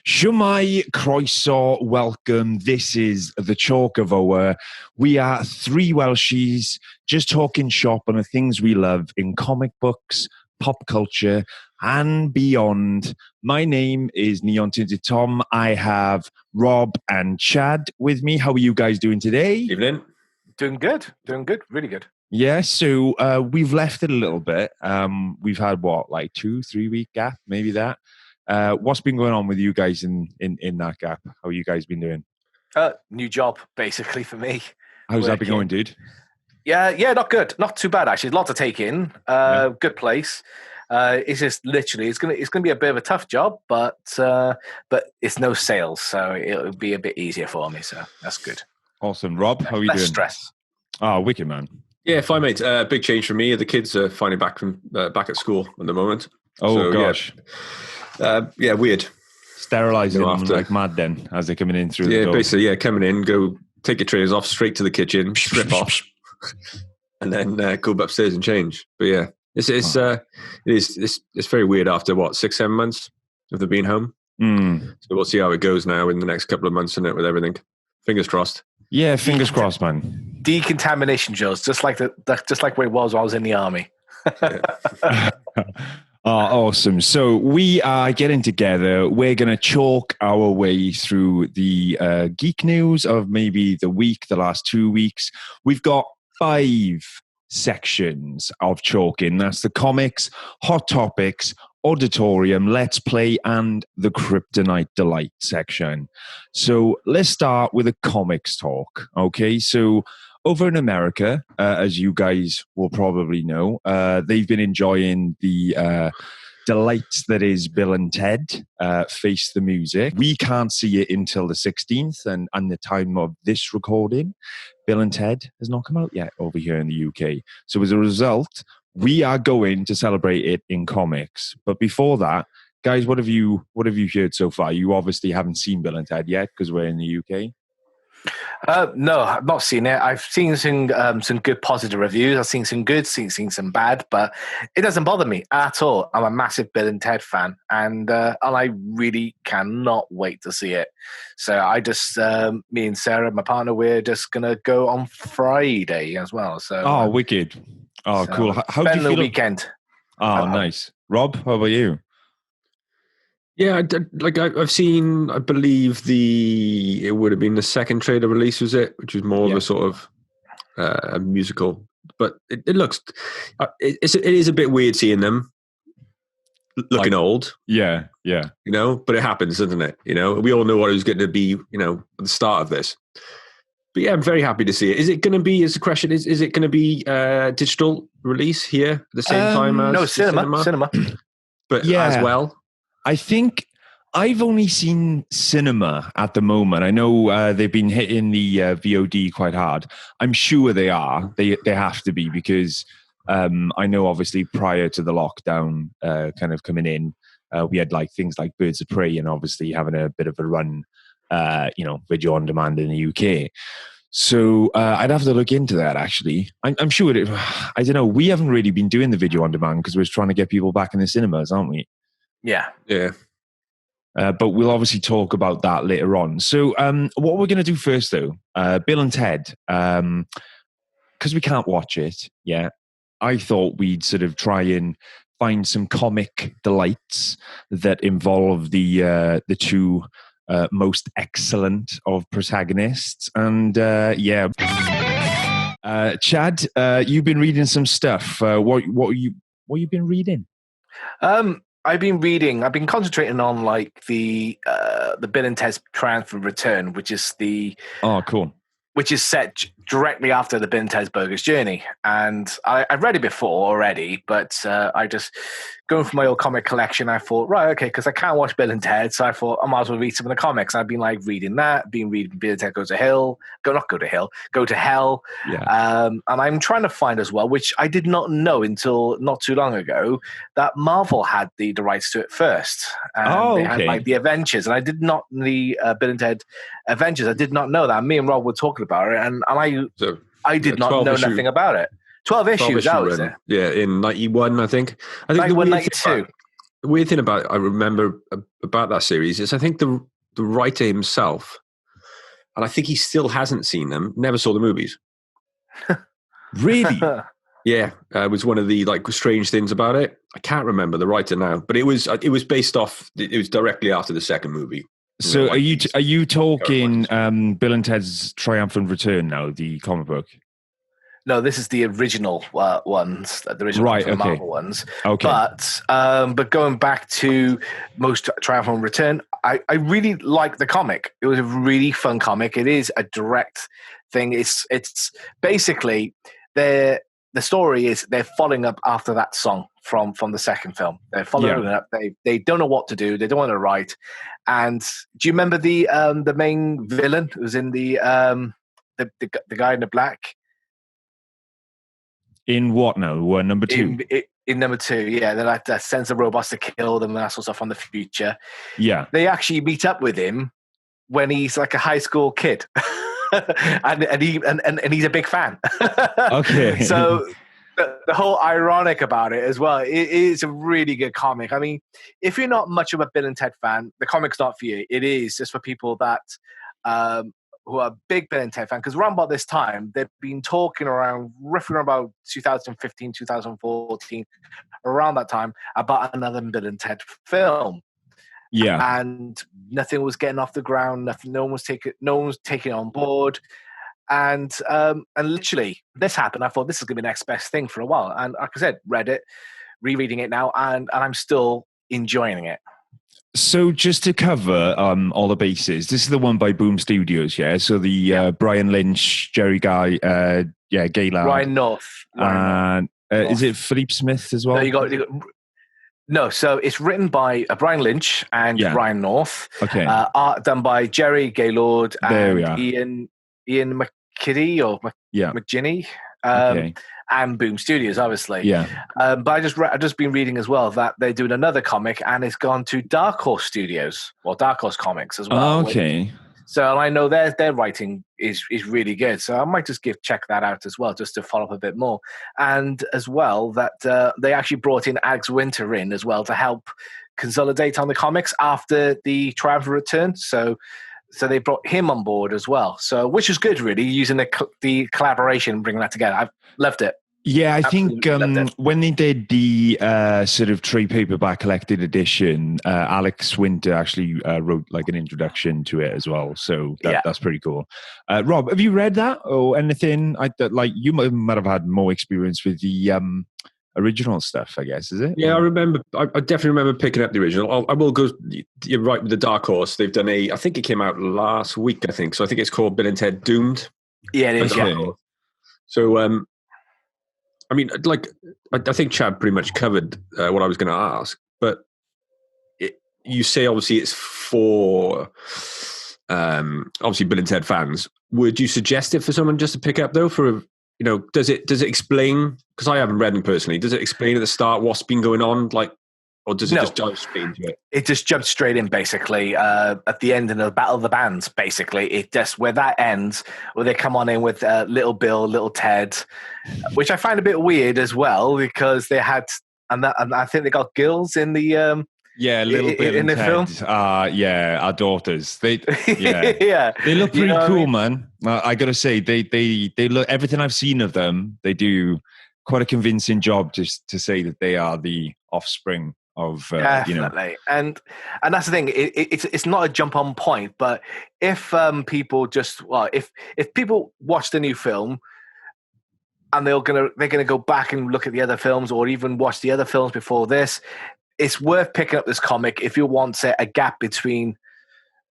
Shwmai, croeso, welcome. This is the Chalk of Ower. We are three Welshies just talking shop on the things we love in comic books, pop culture, and beyond. My name is Neon Tinted Tom. I have Rob and Chad with me. How are you guys doing today? Evening. Doing good, really good. Yeah, so we've left it a little bit. We've had, 2-3 week gap, maybe that. What's been going on with you guys in that gap? How you guys been doing? New job, basically, for me. How's that been going, dude? Yeah, not good. Not too bad, actually. A lot to take in. Good place. It's just literally, it's gonna be a bit of a tough job, but it's no sales, so it'll be a bit easier for me. So that's good. Awesome, Rob. How are you Less doing? Stress. Oh, wicked, man. Yeah, fine, mate. Big change for me. The kids are finally back at school at the moment. Oh, so, gosh. Yeah, weird. Sterilizing them like mad then as they're coming in through the door. Basically, coming in, go take your trainers off, straight to the kitchen, strip off, and then go upstairs and change. But yeah, it's very weird after 6-7 months of them being home. So we'll see how it goes now in the next couple of months, and with everything. Fingers crossed. Yeah, fingers crossed, man. Decontamination drills, just like where it was when I was in the army. Awesome. So we are getting together. We're going to chalk our way through the geek news of maybe the last 2 weeks. We've got 5 sections of chalking. That's the comics, hot topics, Auditorium, Let's Play, and the Kryptonite Delight section. So let's start with a comics talk. Okay, so over in America, as you guys will probably know, they've been enjoying the delights that is Bill and Ted Face the Music. We can't see it until the 16th, and the time of this recording, Bill and Ted has not come out yet over here in the UK. So as a result, we are going to celebrate it in comics. But before that, guys, what have you heard so far? You obviously haven't seen Bill and Ted yet because we're in the UK. No, I've not seen it. I've seen some good positive reviews. I've seen some good, seen some bad, but it doesn't bother me at all. I'm a massive Bill and Ted fan, and I really cannot wait to see it. So I just, me and Sarah, my partner, we're just gonna go on Friday as well. So wicked! Oh, so cool. How do you feel? The weekend. Oh, nice. Rob, how about you? Yeah, I've seen, I believe it would have been the second trailer release, was it? Which was more of a sort of a musical. But it looks, it is a bit weird seeing them looking old. Yeah. But it happens, doesn't it? We all know what it was going to be, at the start of this. But yeah, I'm very happy to see it. Is it going to be, is the question, is it going to be digital release here at the same time as no, cinema. But as well? I think I've only seen cinema at the moment. I know they've been hitting the VOD quite hard. I'm sure they are. They have to be because I know obviously prior to the lockdown kind of coming in, we had things like Birds of Prey and obviously having a bit of a run, video on demand in the UK. So I'd have to look into that, actually. I'm sure I don't know. We haven't really been doing the video on demand because we're trying to get people back in the cinemas, aren't we? Yeah. But we'll obviously talk about that later on. So what we're going to do first, though, Bill and Ted, because we can't watch it yet, I thought we'd sort of try and find some comic delights that involve the two most excellent of protagonists. And Chad, you've been reading some stuff. What you been reading? I've been concentrating on the Bill and Ted's Triumphant Return, which is cool. Which is set directly after the Bill and Ted's Bogus Journey. And I've read it before already, but I just, going for my old comic collection, I thought, right, okay, because I can't watch Bill and Ted, so I thought I might as well read some of the comics. I've been reading that, been reading Bill and Ted Go to Hell. Yeah. And I'm trying to find as well, which I did not know until not too long ago, that Marvel had the rights to it first. And they had the Adventures, and I did not, the Bill and Ted Adventures, I did not know that. Me and Rob were talking about it, and I did not know nothing about it. 12 issues, that was it. Yeah, in 91, I think. 91, 92. weird thing I remember about that series is I think the writer himself, and I think he still hasn't seen them, never saw the movies. Really? Yeah, it was one of the strange things about it. I can't remember the writer now, but it was based off. It was directly after the second movie. So are you talking Bill and Ted's Triumphant Return now, the comic book? No, this is the original ones, the original Marvel ones. Okay. But going back to most Triumphant Return, I really like the comic. It was a really fun comic. It is a direct thing. It's basically the story is they're following up after that song from the second film. They're following it up. They don't know what to do. They don't want to write. And do you remember the main villain who was in the guy in the black? In what now? Number 2? In number 2, yeah. They like that sends the robots to kill them and that sort of stuff from the future. Yeah. They actually meet up with him when he's like a high school kid. and he's a big fan. Okay. So the whole ironic about it as well, it is a really good comic. I mean, if you're not much of a Bill and Ted fan, the comic's not for you. It is just for people that who are big Bill and Ted fan, because around about this time, they've been talking roughly about 2015, 2014, around that time, about another Bill and Ted film. Yeah. And nothing was getting off the ground. No one was taking it on board. And literally, this happened. I thought this is going to be the next best thing for a while. And like I said, read it, rereading it now, and I'm still enjoying it. So just to cover all the bases, this is the one by Boom Studios, yeah? So the Brian Lynch, Jerry Guy, Gaylord. Ryan North. And is it Philippe Smith as well? No, you got no, so it's written by Brian Lynch and Ryan North. Okay. Art done by Jerry Gaylord and Ian McKiddy or McGinney. Okay. And Boom Studios, obviously. Yeah. But I've just been reading as well that they're doing another comic, and it's gone to Dark Horse Studios, or Dark Horse Comics as well. Okay. So I know their writing is really good. So I might just check that out as well, just to follow up a bit more. And as well, that they actually brought in Alex Winter in as well to help consolidate on the comics after the Triumphant Return. So they brought him on board as well. So which is good, really, using the collaboration, bringing that together. I've loved it. Yeah, I think when they did the sort of trade paperback collected edition, Alex Winter actually wrote like an introduction to it as well. So that's pretty cool. Rob, have you read that or anything? You might have had more experience with the original stuff, I guess, is it? Yeah, I remember. I definitely remember picking up the original. I will go. You're right with the Dark Horse. They've done I think it came out last week. I think so. I think it's called Bill and Ted Doomed. Yeah, it is. Yeah. So, I mean, I think Chad pretty much covered what I was going to ask. But you say obviously it's for obviously Bill and Ted fans. Would you suggest it for someone just to pick up though? Does it explain? Because I haven't read them personally. Does it explain at the start what's been going on? Or does it just dive straight into it? It just jumps straight in, basically. At the end in the Battle of the Bands, basically, it just where that ends, where they come on in with Little Bill, Little Ted, which I find a bit weird as well because they had, and I think they got girls in the Little Bill in the Ted. film. Our daughters. They they look pretty cool, man. I gotta say, they look. Everything I've seen of them, they do quite a convincing job just to say that they are the offspring of definitely. And that's the thing. It's not a jump on point, but if people if people watch the new film and they're gonna go back and look at the other films or even watch the other films before this, it's worth picking up this comic if you want, say, a gap between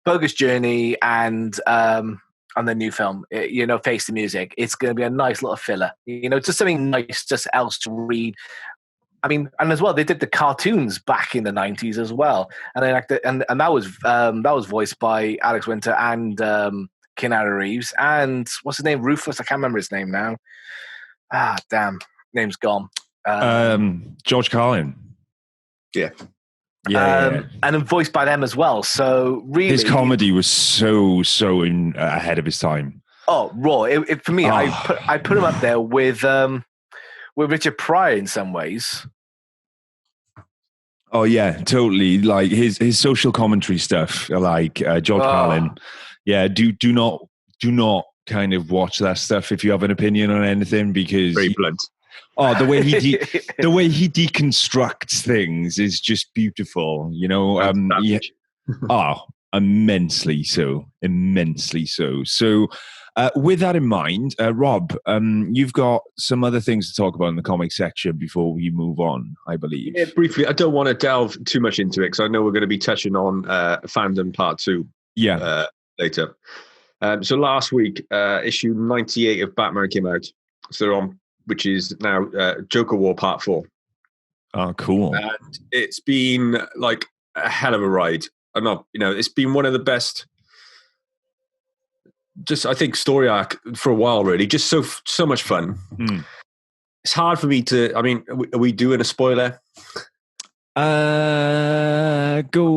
Bogus Journey and the new film, Face the Music. It's going to be a nice little filler, just something nice, just else to read. I mean, and as well, they did the cartoons back in the 90s as well, and and that was voiced by Alex Winter and Keanu Reeves and what's his name, Rufus. I can't remember his name now. Damn, name's gone. George Carlin. Yeah. And voiced by them as well. So really, his comedy was so ahead of his time. Oh, raw! For me, I put him up there with Richard Pryor in some ways. Oh yeah, totally. Like his social commentary stuff, like George Carlin. Yeah, do not kind of watch that stuff if you have an opinion on anything, because Very blunt. the way the way he deconstructs things is just beautiful. You know, oh, immensely so, immensely so. So, with that in mind, Rob, you've got some other things to talk about in the comic section before we move on, I believe. Yeah, briefly, I don't want to delve too much into it because I know we're going to be touching on Fandom Part 2 later. So last week, issue 98 of Batman came out. So which is now Joker War Part 4. Oh, cool. And it's been like a hell of a ride. It's been one of the best, just I think, story arc for a while, really. Just so much fun. It's hard for me to, are we doing a spoiler? Go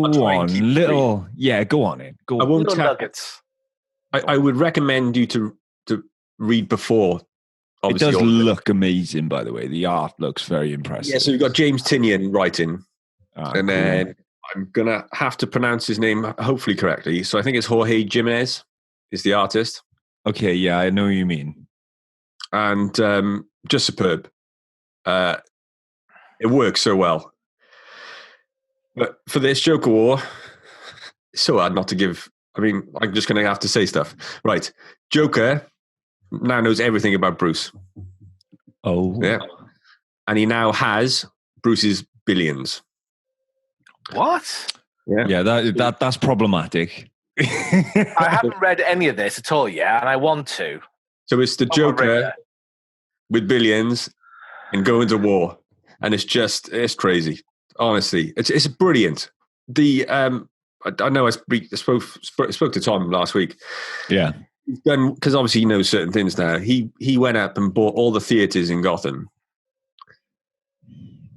on. Little, yeah, go on it. Go on. I won't nuggets. I would recommend you to read before. It does look amazing, by the way. The art looks very impressive. Yeah, so you've got James Tynion writing. And then I'm going to have to pronounce his name hopefully correctly. So I think it's Jorge Jimenez is the artist. Okay, yeah, I know what you mean. And just superb. It works so well. But for this Joker War, it's so hard not to give... I'm just going to have to say stuff. Right. Joker now knows everything about Bruce. Oh. Yeah. And he now has Bruce's billions. What? Yeah, that's problematic. I haven't read any of this at all yet, and I want to. So it's the Joker with billions and going to war, and it's crazy. Honestly, it's brilliant. I know I spoke to Tom last week. Yeah, because obviously he knows certain things now. He went up and bought all the theaters in Gotham.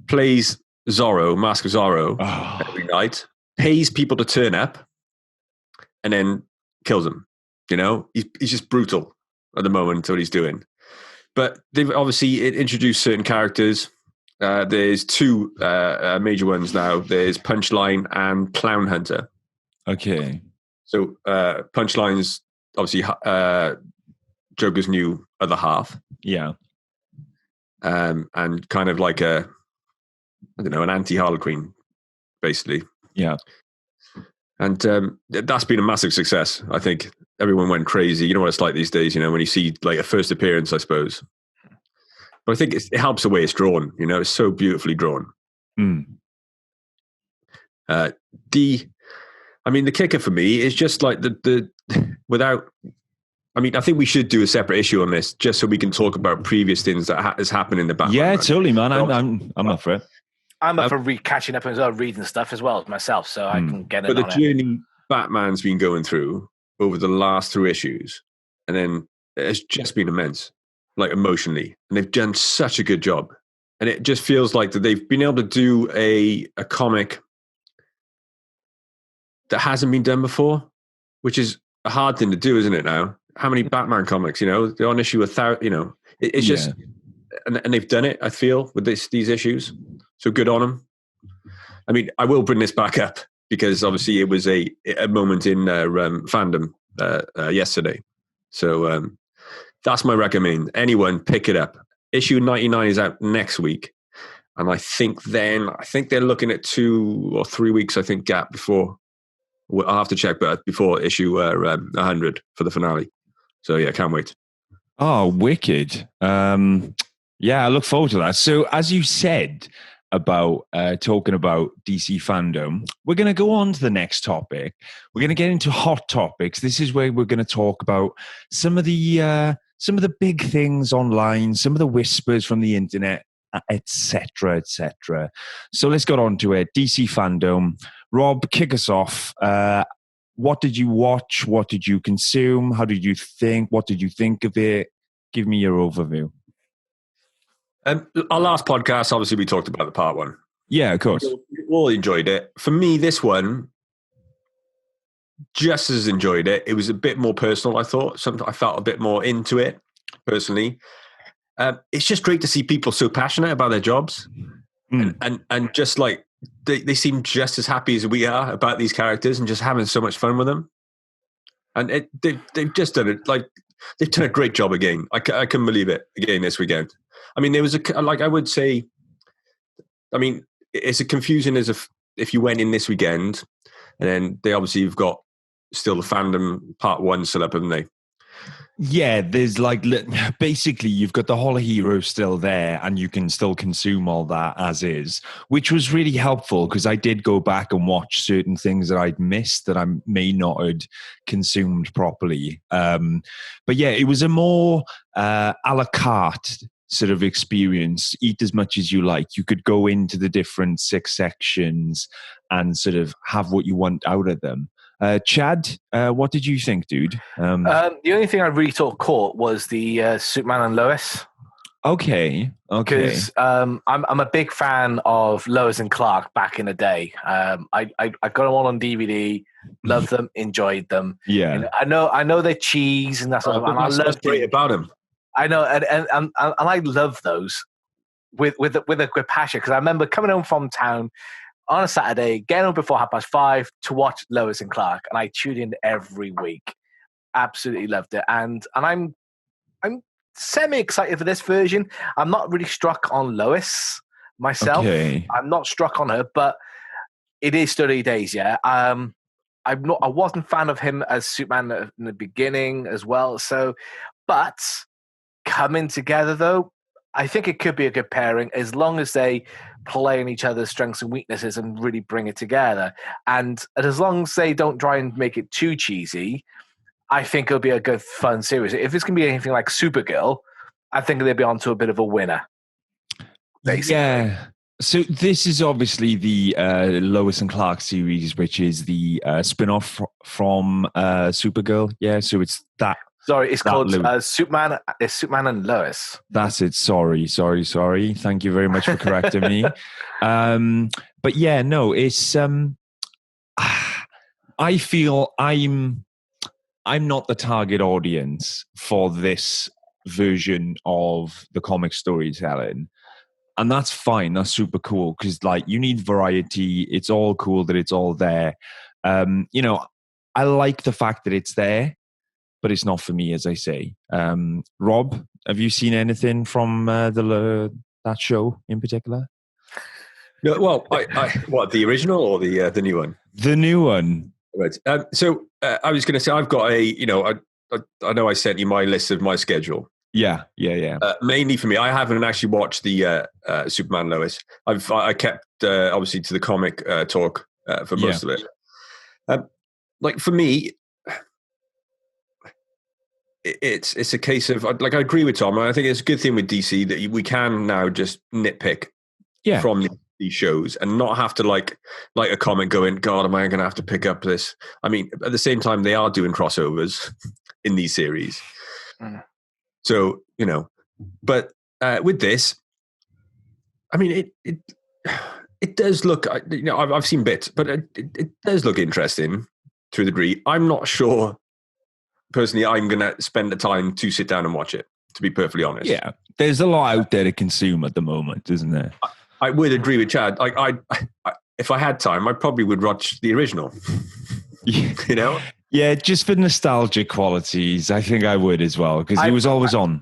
Plays Zorro, Mask of Zorro, every night. Pays people to turn up, and then kills them. You know, he's just brutal at the moment. What he's doing, but they've obviously introduced certain characters. There's two major ones now. There's Punchline and Clown Hunter. Okay. So Punchline's obviously Joker's new other half. Yeah. And kind of like an anti-Harlequin, basically. Yeah. And that's been a massive success. I think everyone went crazy. You know what it's like these days, when you see like a first appearance, I suppose. But I think it helps the way it's drawn. It's so beautifully drawn. The kicker for me is just like without. I think we should do a separate issue on this just so we can talk about previous things that has happened in the Batman. Yeah, totally, man. I'm up for it. I'm up for catching up as well, reading stuff as well myself, so I can get it. But the journey Batman's been going through over the last 3 issues, and then it's just been immense, like emotionally, and they've done such a good job, and it just feels like that they've been able to do a comic that hasn't been done before, which is a hard thing to do, isn't it? Now, how many Batman comics? They're on issue 1,000. It's just, and they've done it. I feel with these issues, so good on them. I will bring this back up because obviously it was a moment in fandom yesterday. So that's my recommend. Anyone pick it up. Issue 99 is out next week, and I think they're looking at 2 or 3 weeks. I think gap before. I'll have to check, but before issue 100 for the finale. So yeah, can't wait. Oh, wicked. Yeah, I look forward to that. So as you said about talking about DC fandom, we're going to go on to the next topic. We're going to get into hot topics. This is where we're going to talk about some of the big things online, some of the whispers from the internet, etc., etc. So let's get on to it. DC fandom. Rob, kick us off. What did you watch? What did you consume? How did you think? What did you think of it? Give me your overview. Our last podcast, obviously, we talked about the part 1. Yeah, of course. We all enjoyed it. For me, this one, just as enjoyed it. It was a bit more personal, I thought. I felt a bit more into it, personally. It's just great to see people so passionate about their jobs. And just like they seem just as happy as we are about these characters and just having so much fun with them. And they've just done it. Like, they've done a great job again. I couldn't believe it again this weekend. I mean, there was I would say, I mean, it's a confusing if you went in this weekend, and then they obviously have got still the Fandom Part 1 still up, haven't they? Yeah, there's like basically you've got the Hall of Heroes still there, and you can still consume all that as is, which was really helpful because I did go back and watch certain things that I'd missed that I may not had consumed properly. But yeah, it was a more a la carte sort of experience. Eat as much as you like. You could go into the different 6 sections and sort of have what you want out of them. Chad, what did you think, dude? The only thing I really sort of caught was the Superman and Lois. Okay. Because I'm a big fan of Lois and Clark back in the day. I got them all on DVD, loved them, enjoyed them. Yeah, and I know they're cheese and that sort of. And I love great about them. I know, and I love those with a good passion because I remember coming home from town on a Saturday, getting home before 5:30 to watch Lois and Clark, and I tuned in every week. Absolutely loved it, and I'm semi excited for this version. I'm not really struck on Lois myself. Okay. I'm not struck on her, but it is 30 days. Yeah, I wasn't a fan of him as Superman in the beginning as well. So, but coming together though, I think it could be a good pairing as long as they play on each other's strengths and weaknesses and really bring it together. And as long as they don't try and make it too cheesy, I think it'll be a good, fun series. If it's going to be anything like Supergirl, I think they'll be on to a bit of a winner. Basically. Yeah. So this is obviously the Lois and Clark series, which is the spin-off from Supergirl. Yeah, so it's that. Sorry, it's called Superman. It's Superman and Lois. That's it. Sorry. Thank you very much for correcting me. But yeah, no, it's. I feel I'm not the target audience for this version of the comic storytelling. And that's fine. That's super cool because, like, you need variety. It's all cool that it's all there. You know, I like the fact that it's there, but it's not for me, as I say. Rob, have you seen anything from that show in particular? No. Well, what, the original or the new one? The new one. Right. So I was going to say I've got I know I sent you my list of my schedule. Yeah. Mainly for me, I haven't actually watched the Superman Lois. I kept obviously to the comic talk for most of it. Like for me, it's a case of like I agree with Tom. I think it's a good thing with DC that we can now just nitpick from these shows and not have to like a comic going, God, am I going to have to pick up this? I mean, at the same time, they are doing crossovers in these series. So, you know, but with this, I mean, it does look, you know, I've seen bits, but it does look interesting to a degree. I'm not sure, personally, I'm going to spend the time to sit down and watch it, to be perfectly honest. Yeah, there's a lot out there to consume at the moment, isn't there? I would agree with Chad. Like, I if I had time, I probably would watch the original, you know? Yeah, just for nostalgic qualities, I think I would as well because he was always on.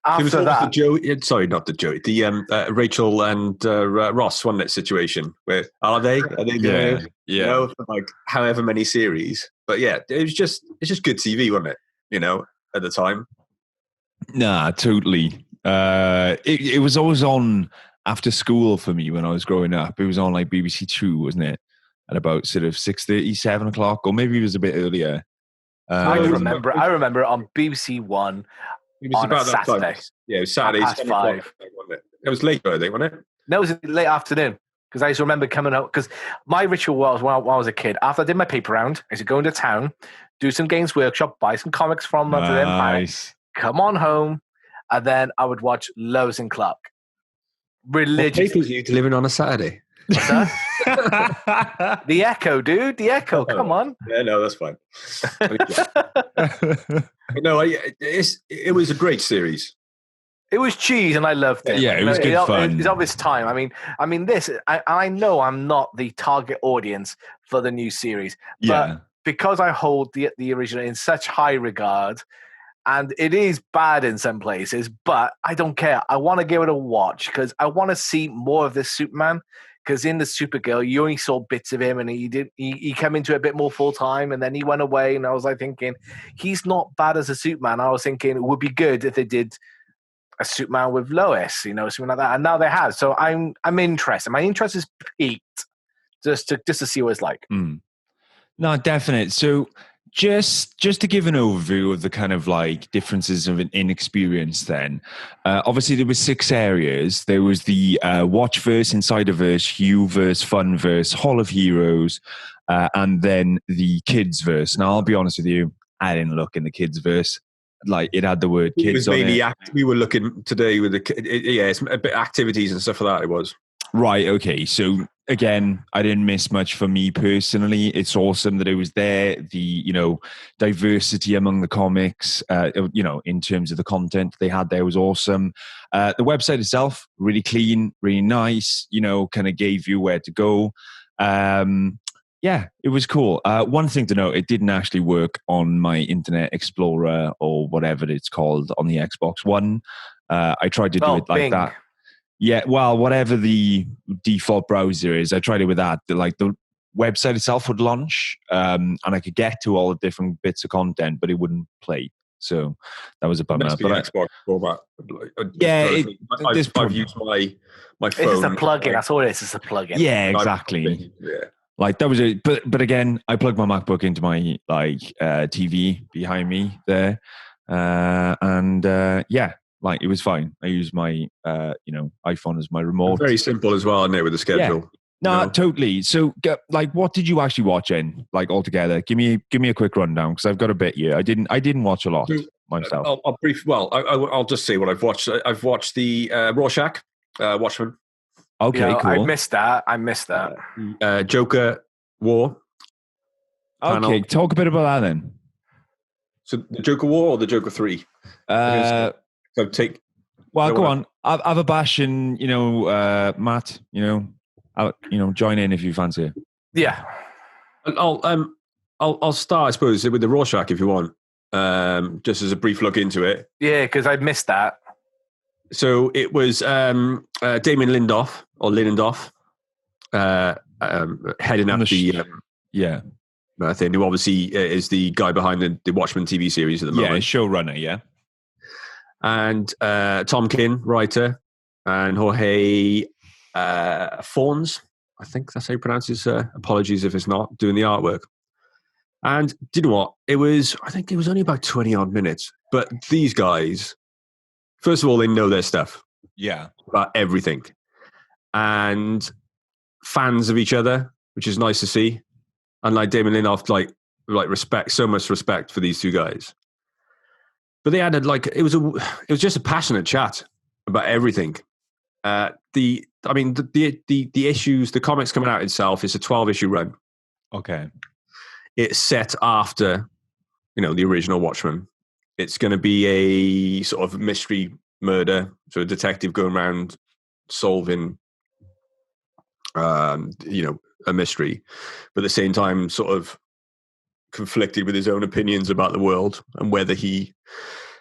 After that, the Rachel and Ross, wasn't it, situation where are they going to, you know, for like however many series? But yeah, it's just good TV, wasn't it? You know, at the time. Nah, totally. It was always on after school for me when I was growing up. It was on like BBC Two, wasn't it? At about sort of 6:30, 7 o'clock, or maybe it was a bit earlier. I remember it on BBC One on a Saturday. Yeah, it was Saturday. 5. It was late, I think, wasn't it? No, it was late afternoon. Because I used to remember coming out. Because my ritual was when I was a kid, after I did my paper round, I used to go into town, do some Games Workshop, buy some comics from them, come on home, and then I would watch Lois and Clark. Religiously. What papers are you delivering on a Saturday? What's that? The Echo, dude. The Echo. Come on. Yeah, no, that's fine. No, it was a great series. It was cheese, and I loved it. Yeah, it was good fun. It's of its time. I mean, this. I know I'm not the target audience for the new series, but because I hold the original in such high regard, and it is bad in some places, but I don't care. I want to give it a watch because I want to see more of this Superman. Because in the Supergirl, you only saw bits of him, and he came into it a bit more full time, and then he went away. And I was like thinking, he's not bad as a Superman. I was thinking it would be good if they did a Superman with Lois, something like that. And now they have. So I'm interested. My interest is peaked just to see what it's like. No, definite. So just to give an overview of the kind of like differences of an inexperience then, obviously there were 6 areas. There was the Watchverse, Insiderverse, Hughverse, Funverse, Hall of Heroes, and then the Kidsverse. Now, I'll be honest with you, I didn't look in the Kidsverse. Like, it had the word kids it was mainly on it. We were looking today with it's a bit activities and stuff like that, it was. Right, okay. So again, I didn't miss much for me personally. It's awesome that it was there. The, diversity among the comics, in terms of the content they had there was awesome. The website itself, really clean, really nice, kind of gave you where to go. Yeah, it was cool. One thing to note, it didn't actually work on my Internet Explorer or whatever it's called on the Xbox One. I tried to do it like Bing. that. Yeah, well, whatever the default browser is, I tried it with that. The website itself would launch, and I could get to all the different bits of content, but it wouldn't play. So that was a bummer. But Xbox format. Yeah, I've used my phone. It's just a plugin. That's all it is. It's a plugin. Yeah, exactly. Yeah. Like that was it. But again, I plugged my MacBook into my TV behind me there, and yeah. Like, it was fine. I used my, iPhone as my remote. Very simple as well, isn't it, with the schedule? Yeah. No, totally. So, what did you actually watch in, altogether? Give me a quick rundown, because I've got a bit here. I didn't watch a lot myself. I'll just say what I've watched. I've watched the Rorschach, Watchmen. Okay, cool. I missed that. Joker War. Okay, panel. talk a bit about that then. So the Joker War or the Joker 3? So go on. Have a bash and Matt. Join in if you fancy it. Yeah. I'll start, I suppose, with the Rorschach if you want. Just as a brief look into it. Yeah, because I missed that. So it was Damon Lindelof heading up the I think, who obviously is the guy behind the Watchmen TV series at the moment. Yeah, showrunner. Yeah. And Tom Kin, writer, and Jorge Fawns, I think that's how you pronounce his. Apologies if it's not, doing the artwork. And do you know what? I think it was only about 20 odd minutes. But these guys, first of all, they know their stuff. Yeah. About everything. And fans of each other, which is nice to see. And like Damon Lindelof, like so much respect for these two guys. But they had it was just a passionate chat about everything. The issues, the comics coming out itself is a 12-issue run. Okay. It's set after, the original Watchmen. It's going to be a sort of mystery murder, so a detective going around solving, a mystery, but at the same time, sort of conflicted with his own opinions about the world and whether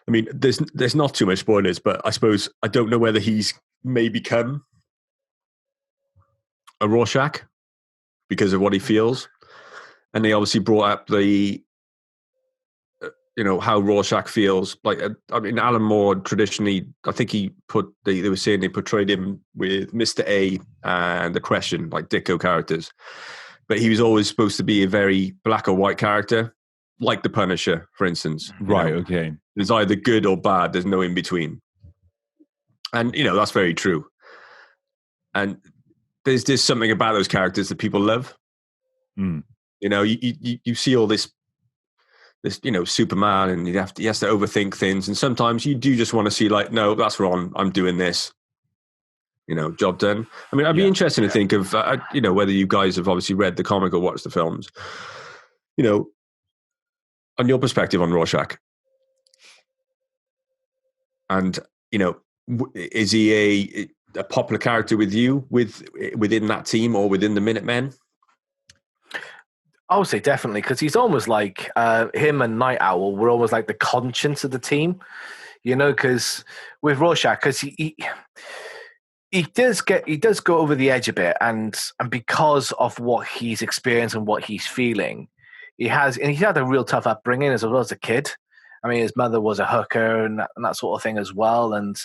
there's not too much spoilers, but I suppose I don't know whether he's may become a Rorschach because of what he feels. And they obviously brought up the how Rorschach feels. Alan Moore traditionally, I think they were saying they portrayed him with Mr. A and The Question, like Ditko characters. But he was always supposed to be a very black or white character, like the Punisher, for instance. Right, okay. There's either good or bad. There's no in between. And, that's very true. And there's something about those characters that people love. Mm. You see all this Superman, and he has to overthink things. And sometimes you do just want to see, no, that's wrong. I'm doing this. Job done. I'd be interested to think of, whether you guys have obviously read the comic or watched the films, on your perspective on Rorschach. And, is he a popular character with you within that team or within the Minutemen? I would say definitely, because he's almost like him and Night Owl were almost like the conscience of the team, because with Rorschach, because he does go over the edge a bit, and because of what he's experienced and what he's feeling, he's had a real tough upbringing as well as a kid. I mean, his mother was a hooker and that sort of thing as well, and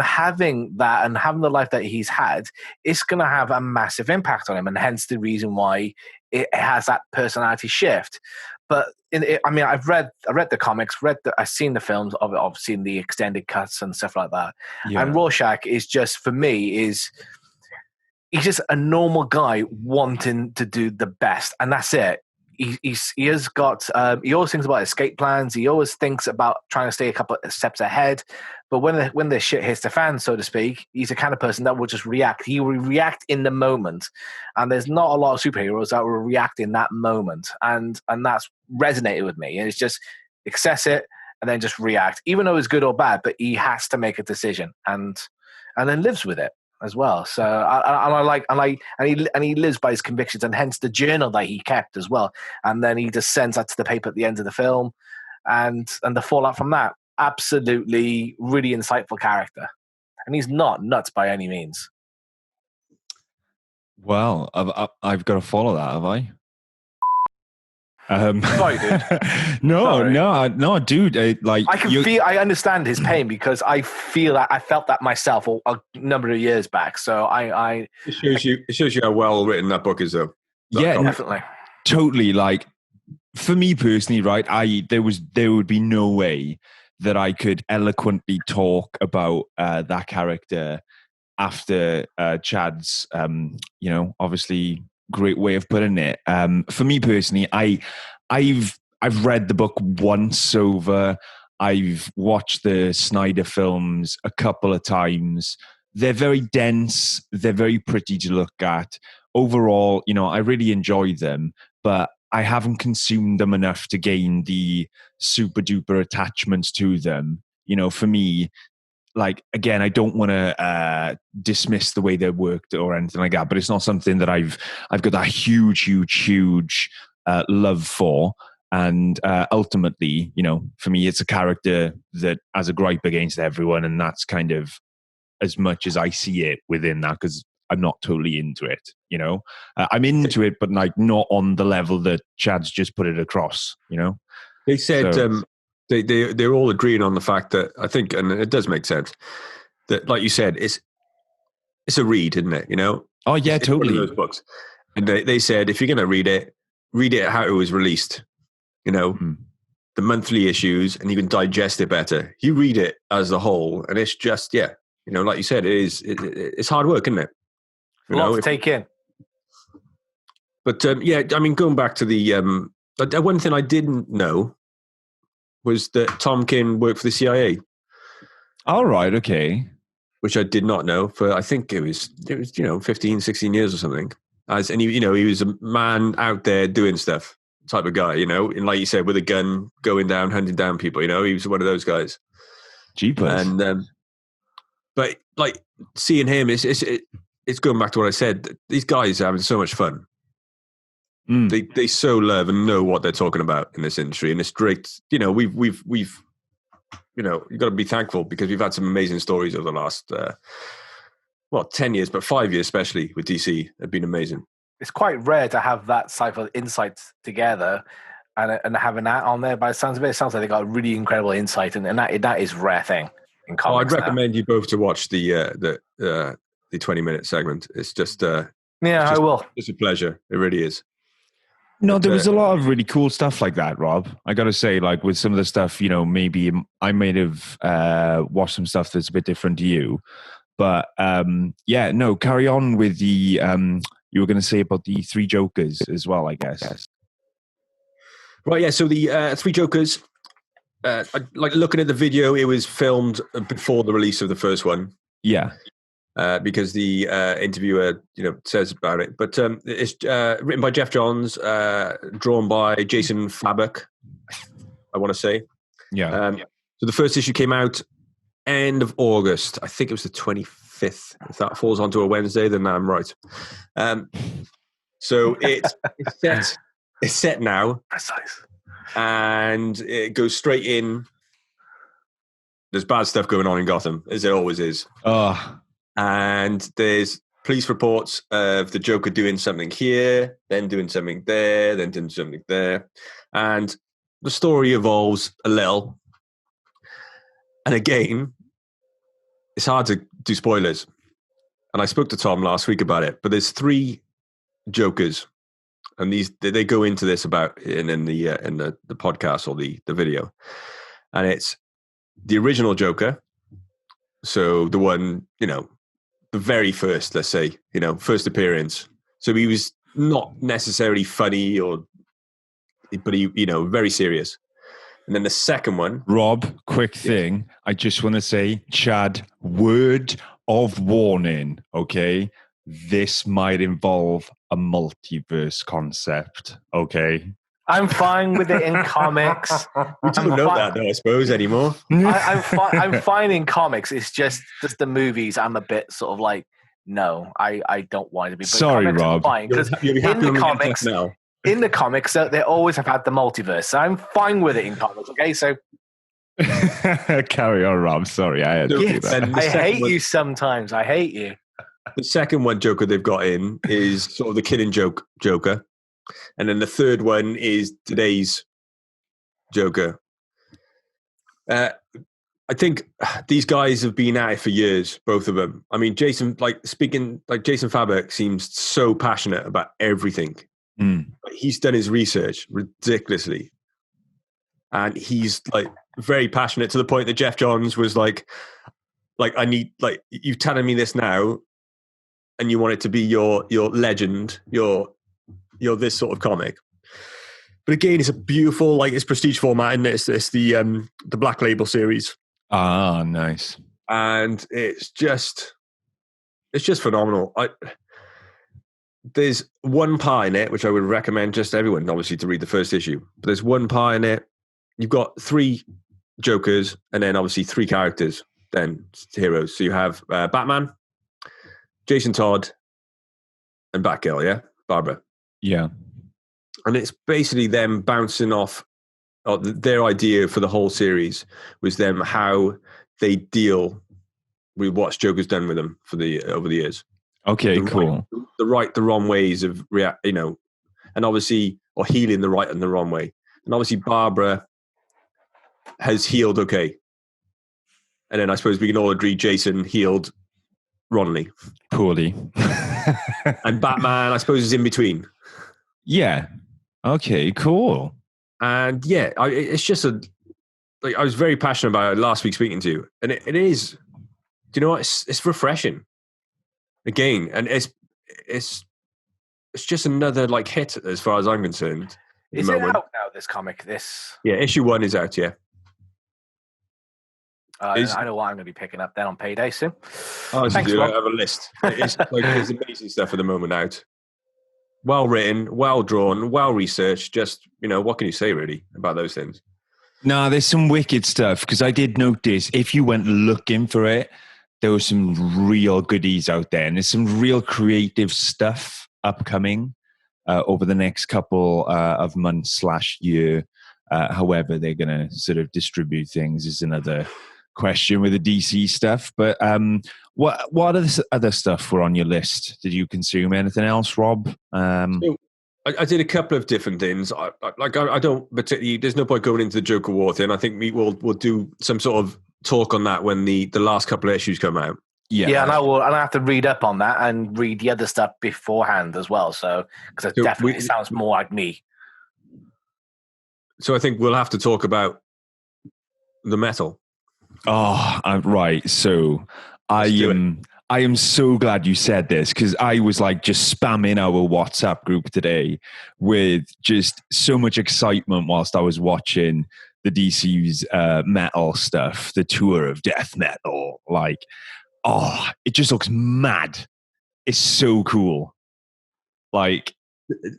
having that and having the life that he's had, it's going to have a massive impact on him, and hence the reason why it has that personality shift. But I've read the comics, I've seen the films, I've seen the extended cuts and stuff like that. Yeah. And Rorschach is just, for me, he's just a normal guy wanting to do the best, and that's it. He has got. He always thinks about escape plans. He always thinks about trying to stay a couple of steps ahead. But when the shit hits the fan, so to speak, he's the kind of person that will just react. He will react in the moment, and there's not a lot of superheroes that will react in that moment, and that's resonated with me. And it's just access it and then just react, even though it's good or bad. But he has to make a decision, and then lives with it as well. So he lives by his convictions, and hence the journal that he kept as well. And then he just sends that to the paper at the end of the film, and the fallout from that. Absolutely, really insightful character, and he's not nuts by any means. Well, I've got to follow that, have I? Sorry, dude. No, dude. I understand his pain, because I felt that myself a number of years back. So it shows you how well written that book is, though. Yeah, definitely, totally. Like, for me personally, right? There would be no way that I could eloquently talk about that character after Chad's, obviously great way of putting it. For me personally, I've read the book once over. I've watched the Snyder films a couple of times. They're very dense. They're very pretty to look at. Overall, I really enjoy them, but I haven't consumed them enough to gain the super duper attachments to them. For me, like, again, I don't want to dismiss the way they worked or anything like that, but it's not something that I've got that huge love for. And ultimately, for me, it's a character that has a gripe against everyone, and that's kind of as much as I see it within that, because I'm not totally into it. I'm into it, but like not on the level that Chad's just put it across. They said they're all agreeing on the fact that, I think, and it does make sense, that, like you said, it's a read, isn't it? Oh yeah, it's totally. One of those books, and they said if you're going to read it how it was released. The monthly issues, and you can digest it better. You read it as a whole, and it's just like you said, it's hard work, isn't it? A lot to take in. But going back to the one thing I didn't know was that Tom King worked for the CIA. All right, okay. Which I did not know for, I think it was 15, 16 years or something. And he was a man out there doing stuff type of guy, and like you said, with a gun, going down, hunting down people. He was one of those guys. Jeepers. And but like seeing him, it's going back to what I said. These guys are having so much fun. They so love and know what they're talking about in this industry, and it's great. We've you've got to be thankful, because we've had some amazing stories over the last 10 years, but 5 years especially with DC have been amazing. It's quite rare to have that type of insights together and having that on there. By the sounds of it sounds like they got a really incredible insight, and that is a rare thing in comics. I'd recommend you both to watch the 20-minute segment. It's just I will. It's a pleasure. It really is. No, there was a lot of really cool stuff like that, Rob. I got to say, like with some of the stuff, maybe I might have watched some stuff that's a bit different to you. But carry on with the, you were going to say about the Three Jokers as well, I guess. Right, yeah. So the Three Jokers, like looking at the video, it was filmed before the release of the first one. Yeah. Because the interviewer, says about it. But it's written by Jeff Johns, drawn by Jason Fabok, I want to say. Yeah. So the first issue came out end of August. I think it was the 25th. If that falls onto a Wednesday, then I'm right. So it's set now. Precise. And it goes straight in. There's bad stuff going on in Gotham, as there always is. And there's police reports of the Joker doing something here, then doing something there, then doing something there. And the story evolves a little. And again, it's hard to do spoilers. And I spoke to Tom last week about it, but there's 3 Jokers. And they go into this about in the podcast or the video. And it's the original Joker. So the one, the very first, let's say, first appearance. So he was not necessarily funny but he, very serious. And then the second one. Rob, quick thing. I just want to say, Chad, word of warning, okay? This might involve a multiverse concept, okay? I'm fine with it in comics. We don't know that, though, I suppose, anymore. I'm fine in comics. It's just the movies. I'm a bit sort of like, no, I don't want it to be. But sorry, Rob. Because in the comics, they always have had the multiverse. So I'm fine with it in comics. Okay, so carry on, Rob. Sorry, I had to do that. I hate you sometimes. I hate you. The second one Joker they've got in is sort of the killing Joker. And then the third one is today's Joker. I think these guys have been at it for years, both of them. I mean, Jason Fabok seems so passionate about everything. He's done his research ridiculously. And he's very passionate to the point that Jeff Johns was like, I need, you're telling me this now, and you want it to be your legend, your this sort of comic. But again, it's a beautiful, it's prestige format, and it's the Black Label series. Ah, nice. And it's just phenomenal. There's one part in it which I would recommend just everyone, obviously, to read the first issue. But there's one part in it. You've got 3 Jokers, and then obviously 3 characters, then heroes. So you have Batman, Jason Todd, and Batgirl, yeah? Barbara. Yeah. And it's basically them bouncing off their idea for the whole series was them how they deal with what Joker's done with them over the years. Okay, cool. The wrong ways of and obviously, or healing the right and the wrong way. And obviously Barbara has healed okay. And then I suppose we can all agree Jason healed wrongly. Poorly. And Batman, I suppose, is in between. Yeah. Okay, cool. And yeah, it's just I was very passionate about it last week speaking to you. And it is, do you know what? It's refreshing. Again, and it's just another hit as far as I'm concerned. Is it out now, this comic? Yeah, issue 1 is out, yeah. I know what I'm going to be picking up then on payday soon. Oh, thanks, I have a list. It's there's amazing stuff at the moment out. Well written, well drawn, well researched. Just, what can you say really about those things? No, there's some wicked stuff, because I did notice if you went looking for it, there was some real goodies out there, and there's some real creative stuff upcoming over the next couple of months / year. However, they're going to sort of distribute things is another question with the DC stuff. But what other stuff were on your list? Did you consume anything else, Rob? So I did a couple of different things. I don't particularly. There's no point going into the Joker War thing. I think we'll do some sort of talk on that when the last couple of issues come out. Yeah, and I have to read up on that and read the other stuff beforehand as well. So because it definitely sounds more like me. So I think we'll have to talk about the metal. Oh, right. So I am so glad you said this, because I was just spamming our WhatsApp group today with just so much excitement whilst I was watching the DC's metal stuff, the tour of death metal. It just looks mad. It's so cool.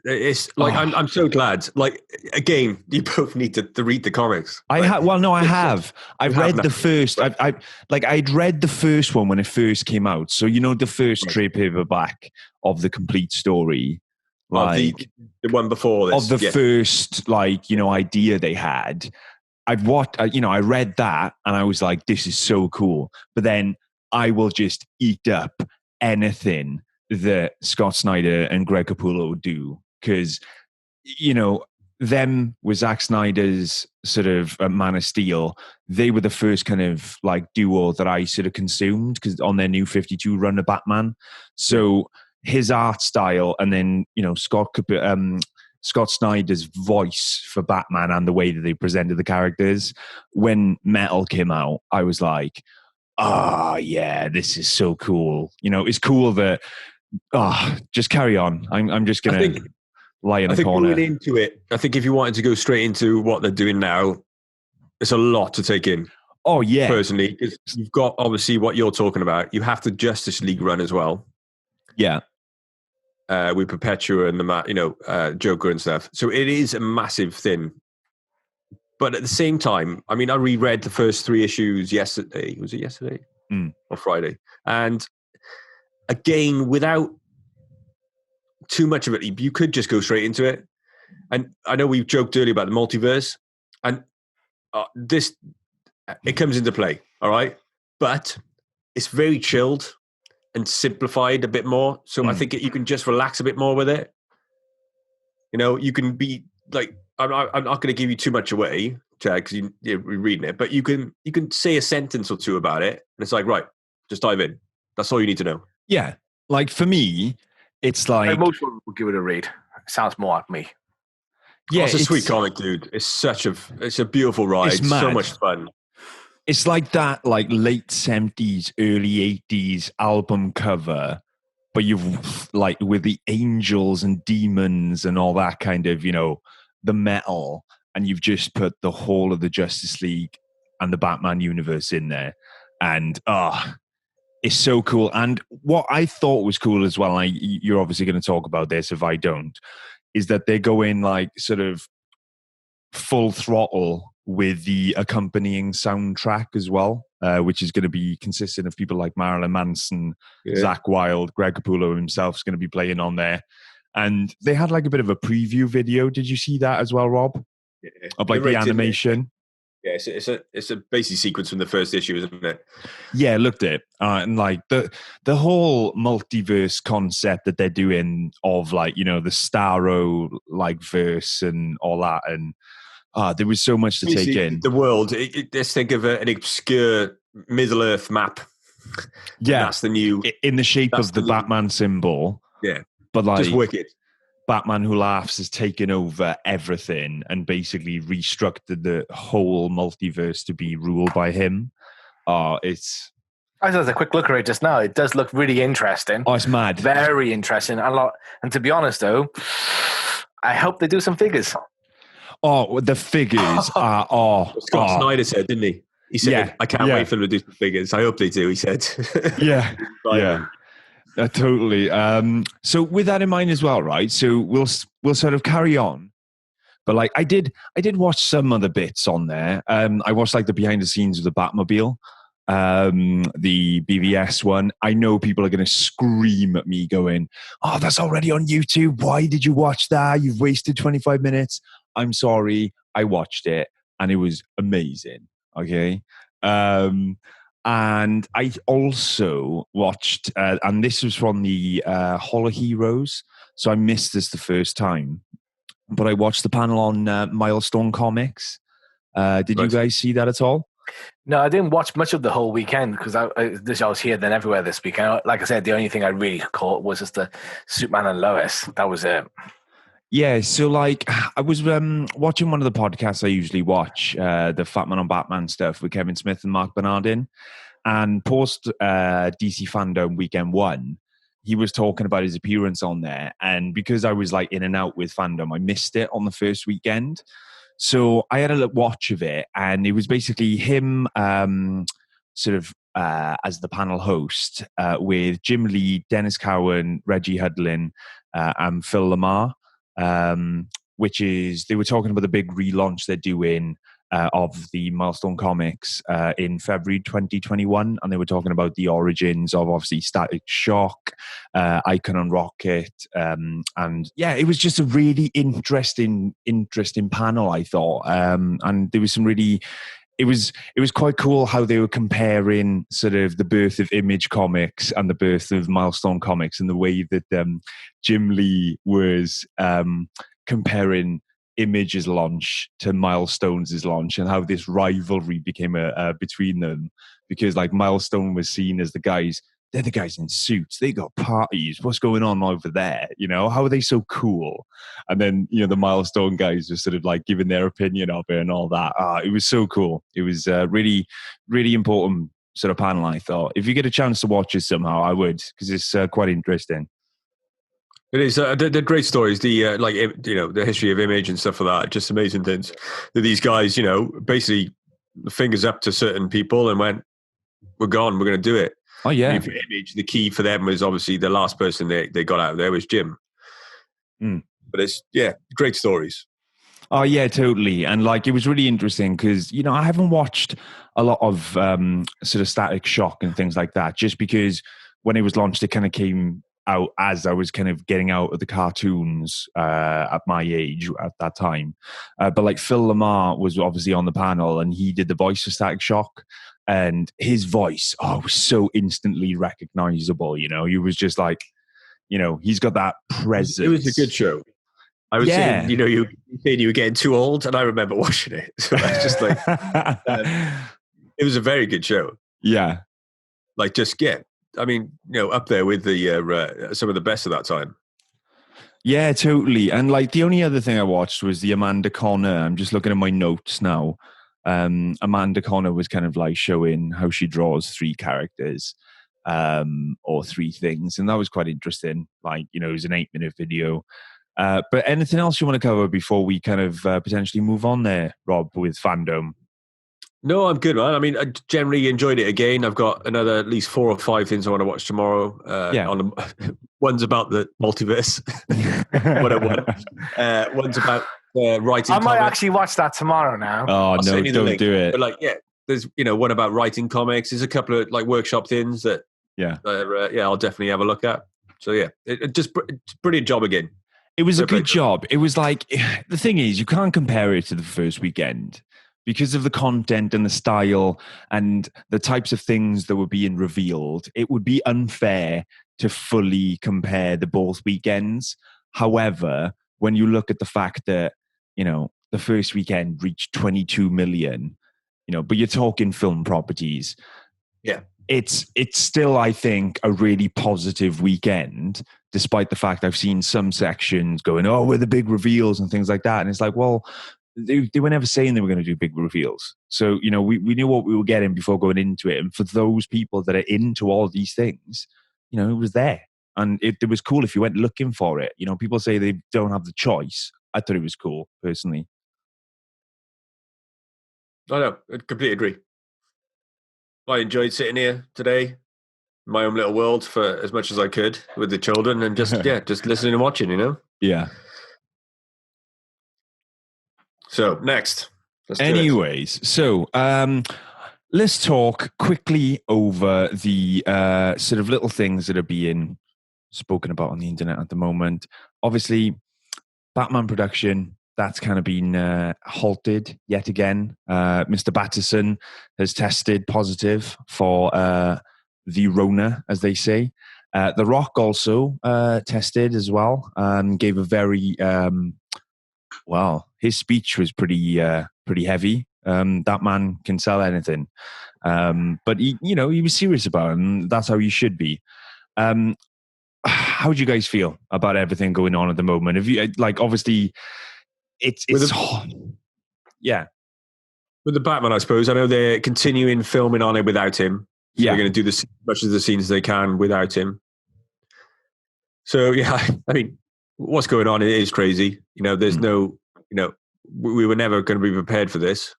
It's like I'm so glad. Like again, you both need to read the comics. I have. Well, no, I have. I've read the first. I'd read the first one when it first came out. So the first trade paperback of the complete story, like the one before this, of the first idea they had. I've watched. I read that and I was like, this is so cool. But then I will just eat up anything that Scott Snyder and Greg Capullo do, because them with Zack Snyder's sort of Man of Steel, they were the first kind of like duo that I sort of consumed because on their New 52 run of Batman. So his art style, and then Scott Snyder's voice for Batman and the way that they presented the characters. When Metal came out, I was like, yeah, this is so cool. It's cool that just carry on. I'm just gonna lie in the corner. Going into it, I think if you wanted to go straight into what they're doing now, it's a lot to take in. Oh yeah, personally, because you've got obviously what you're talking about. You have the Justice League run as well. Yeah, with Perpetua and the Joker and stuff. So it is a massive thing. But at the same time, I mean, I reread the first 3 issues yesterday. Was it yesterday or Friday? And again, without too much of it, you could just go straight into it. And I know we joked earlier about the multiverse, and it comes into play, all right? But it's very chilled and simplified a bit more. So I think you can just relax a bit more with it. You can be like, I'm not going to give you too much away, Chad, because you're reading it, but you can say a sentence or two about it, and it's like, right, just dive in. That's all you need to know. Yeah. Like for me, it's like most people will give it a read. It sounds more like me. Yeah, it's a sweet comic, dude. It's a beautiful ride. It's so much fun. It's like that, like late 70s, early 80s album cover, but you've like with the angels and demons and all that kind of, the metal, and you've just put the whole of the Justice League and the Batman universe in there. And it's so cool. And what I thought was cool as well, you're obviously going to talk about this if I don't, is that they're going like sort of full throttle with the accompanying soundtrack as well, which is going to be consistent of people like Marilyn Manson, Zakk Wylde, Greg Capullo himself is going to be playing on there. And they had like a bit of a preview video. Did you see that as well, Rob? Yeah. Of like the animation? Yeah, it's a basic sequence from the first issue, isn't it? Yeah, looked at it. And like the whole multiverse concept that they're doing of like, the Starro like verse and all that. And there was so much to take in. The world, let's think of an obscure Middle Earth map. Yeah. That's the new... In the shape of the Batman symbol. Yeah. But like... Just wicked. Batman Who Laughs has taken over everything and basically restructured the whole multiverse to be ruled by him. It's... I did a quick look at it just now. It does look really interesting. Oh, it's mad. Very interesting. And to be honest, though, I hope they do some figures. Oh, the figures are... Scott Snyder said, didn't he? He said, I can't wait for them to do some figures. I hope they do, he said. Yeah, yeah. Totally. So with that in mind as well, right? So we'll sort of carry on. But like I did watch some other bits on there. I watched like the behind the scenes of the Batmobile, the BVS one. I know people are going to scream at me going, "Oh, that's already on YouTube. Why did you watch that? You've wasted 25 minutes." I'm sorry. I watched it and it was amazing. Okay. And I also watched, and this was from the Hall of Heroes, so I missed this the first time, but I watched the panel on Milestone Comics. Did you guys see that at all? No, I didn't watch much of the whole weekend because I was here then everywhere this weekend. Like I said, the only thing I really caught was just the Superman and Lois. That was it. Yeah, so like I was watching one of the podcasts I usually watch, the Fat Man on Batman stuff with Kevin Smith and Mark Bernardin, and post DC Fandome weekend 1, he was talking about his appearance on there, and because I was like in and out with Fandome, I missed it on the first weekend. So I had a watch of it, and it was basically him sort of as the panel host with Jim Lee, Dennis Cowan, Reggie Hudlin, and Phil Lamar. which is they were talking about the big relaunch they're doing of the Milestone comics in February 2021, and they were talking about the origins of obviously Static Shock, Icon and Rocket, and yeah, it was just a really interesting panel, I thought, and there was some really. It was quite cool how they were comparing sort of the birth of Image Comics and the birth of Milestone Comics, and the way that Jim Lee was comparing Image's launch to Milestone's launch, and how this rivalry became between them, because like Milestone was seen as they're the guys in suits, they got parties, what's going on over there, how are they so cool? And then the Milestone guys were sort of like giving their opinion of it and all that. It was so cool. It was really, really important sort of panel, I thought. If you get a chance to watch it somehow, I would, because it's quite interesting. It is. They're great stories. The history of Image and stuff like that. Just amazing things that these guys, basically the fingers up to certain people and went, "We're gone. We're going to do it." Oh yeah. For Image, the key for them was obviously the last person they got out of there was Jim. But it's great stories. Oh yeah, totally. And like it was really interesting because I haven't watched a lot of sort of Static Shock and things like that, just because when it was launched, it kind of came out as I was kind of getting out of the cartoons at my age at that time. But like Phil Lamar was obviously on the panel, and he did the voice for Static Shock, and his voice was so instantly recognizable. He was just like, he's got that presence. It was a good show. I was saying, you said you were getting too old, and I remember watching it. So it's just like, it was a very good show. Yeah. Like I mean, up there with the some of the best of that time. Yeah, totally. And like the only other thing I watched was the Amanda Connor. I'm just looking at my notes now. Amanda Connor was kind of like showing how she draws 3 characters or 3 things, and that was quite interesting. Like, it was an 8-minute video. But anything else you want to cover before we kind of potentially move on there, Rob, with Fandome? No, I'm good, man. I mean, I generally enjoyed it again. I've got another at least 4 or 5 things I want to watch tomorrow. One's about the multiverse. One's about writing. I might actually watch that tomorrow now. Oh, no, don't do it. But there's one about writing comics. There's a couple of like workshop things that I'll definitely have a look at. So it just brilliant job again. It was a good job. It was like, the thing is, you can't compare it to the first weekend because of the content and the style and the types of things that were being revealed. It would be unfair to fully compare the both weekends. However, when you look at the fact that, the first weekend reached 22 million, but you're talking film properties. Yeah. It's still, I think, a really positive weekend, despite the fact I've seen some sections going, we're the big reveals and things like that. And it's like, well, they were never saying they were going to do big reveals. So, we knew what we were getting before going into it. And for those people that are into all these things, it was there. And it was cool if you went looking for it. People say they don't have the choice. I thought it was cool, personally. I know. I completely agree. I enjoyed sitting here today, in my own little world, for as much as I could with the children, and just listening and watching, Yeah. So next. Anyways, so let's talk quickly over the sort of little things that are being spoken about on the internet at the moment. Obviously, Batman production, that's kind of been halted yet again. Mr. Batterson has tested positive for the Rona, as they say. The Rock also tested as well. Gave a very his speech was pretty heavy. That man can sell anything, but he was serious about it, and that's how you should be. How do you guys feel about everything going on at the moment? Have you obviously? It's yeah. With the Batman, I suppose. I know they're continuing filming on it without him. So they're going to do as much of the scenes as they can without him. So, I mean, what's going on is crazy. There's no, we were never going to be prepared for this.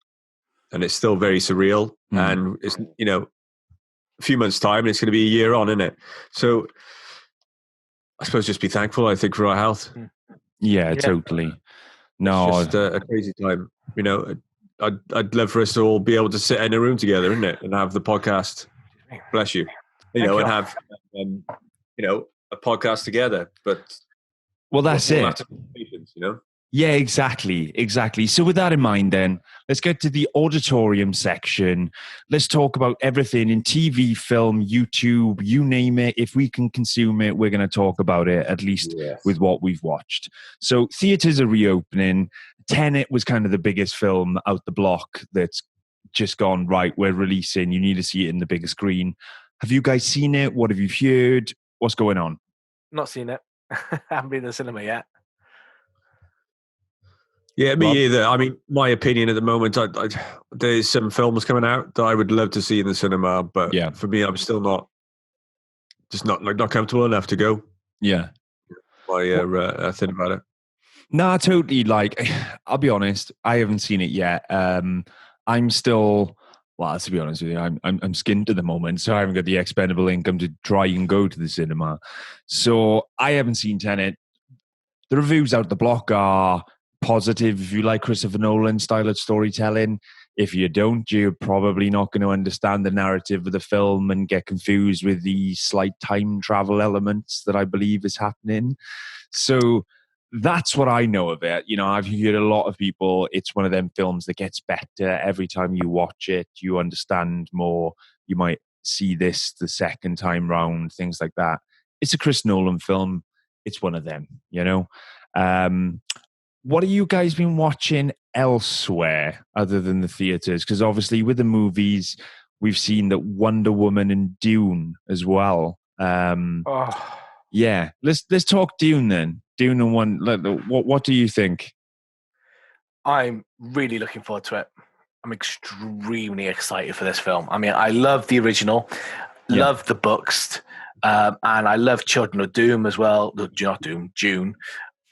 And it's still very surreal. And it's, a few months' time, and it's going to be a year on, isn't it? So I suppose just be thankful, I think, for our health. Yeah, totally. No, It's just a crazy time. You know, I'd love for us to all be able to sit in a room together, isn't it, and have the podcast. Bless you. You know, and have a podcast together. But well, that's we'll it. have to have patience, you know. Yeah, exactly. So with that in mind, then, let's get to the auditorium section. Let's talk about everything in TV, film, YouTube, you name it. If we can consume it, we're going to talk about it, at least with what we've watched. So theaters are reopening. Tenet was kind of the biggest film out the block that's just gone, right, we're releasing. You need to see it in the bigger screen. Have you guys seen it? What have you heard? What's going on? Not seen it. I haven't been in the cinema yet. Yeah, me either. I mean, my opinion at the moment, there's some films coming out that I would love to see in the cinema, but for me, I'm still not comfortable enough to go. Yeah, I think about it. No, totally. Like, I'll be honest, I haven't seen it yet. I'm still, well, to be honest with you, I'm skint at the moment, so I haven't got the expendable income to try and go to the cinema. So I haven't seen Tenet. The reviews out the block are positive if you like Christopher Nolan style of storytelling. If you don't, you're probably not going to understand the narrative of the film and get confused with the slight time travel elements that I believe is happening. So that's what I know of it. You know, I've heard a lot of people, it's one of them films that gets better every time you watch it. You understand more. You might see this the second time round, things like that. It's a Chris Nolan film. It's one of them, you know. What have you guys been watching elsewhere other than the theaters? Because obviously with the movies, we've seen that Wonder Woman and Dune as well. Yeah, let's talk Dune then. Dune and one. What do you think? I'm really looking forward to it. I'm extremely excited for this film. I mean, I love the original, love the books, and I love Children of Doom as well. Not Doom, Dune.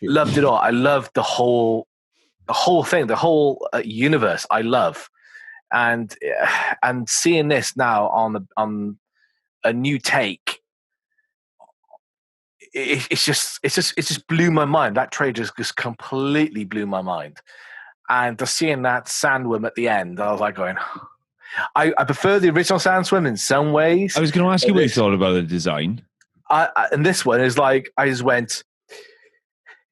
Loved it all. I love the whole thing, the whole universe. I love, and seeing this now on a new take, it's just blew my mind. That trailer just completely blew my mind, and just seeing that sandworm at the end, I was like going, I prefer the original sandworm in some ways. I was going to ask you what you thought about the design. And this one is like, I just went.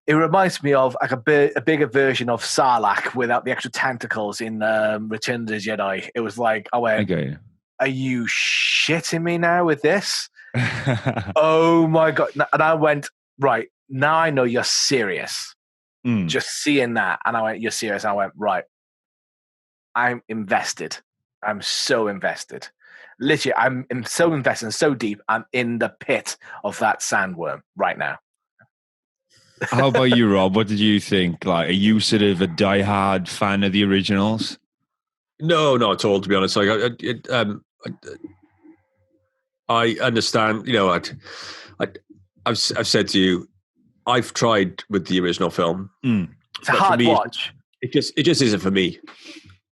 It reminds me of like a bigger version of Sarlacc without the extra tentacles in Return of the Jedi. It was like, I went, are you shitting me now with this? Oh my God. And I went, right, now I know you're serious. Just seeing that. And I went, you're serious. And I went, right, I'm invested. I'm so invested. Literally, I'm so invested and so deep. I'm in the pit of that sandworm right now. How about you, Rob? What did you think? Like, are you sort of a diehard fan of the originals? No, not at all. To be honest, like I understand. You know, I've said to you, I've tried with the original film. It's a hard watch. It just isn't for me.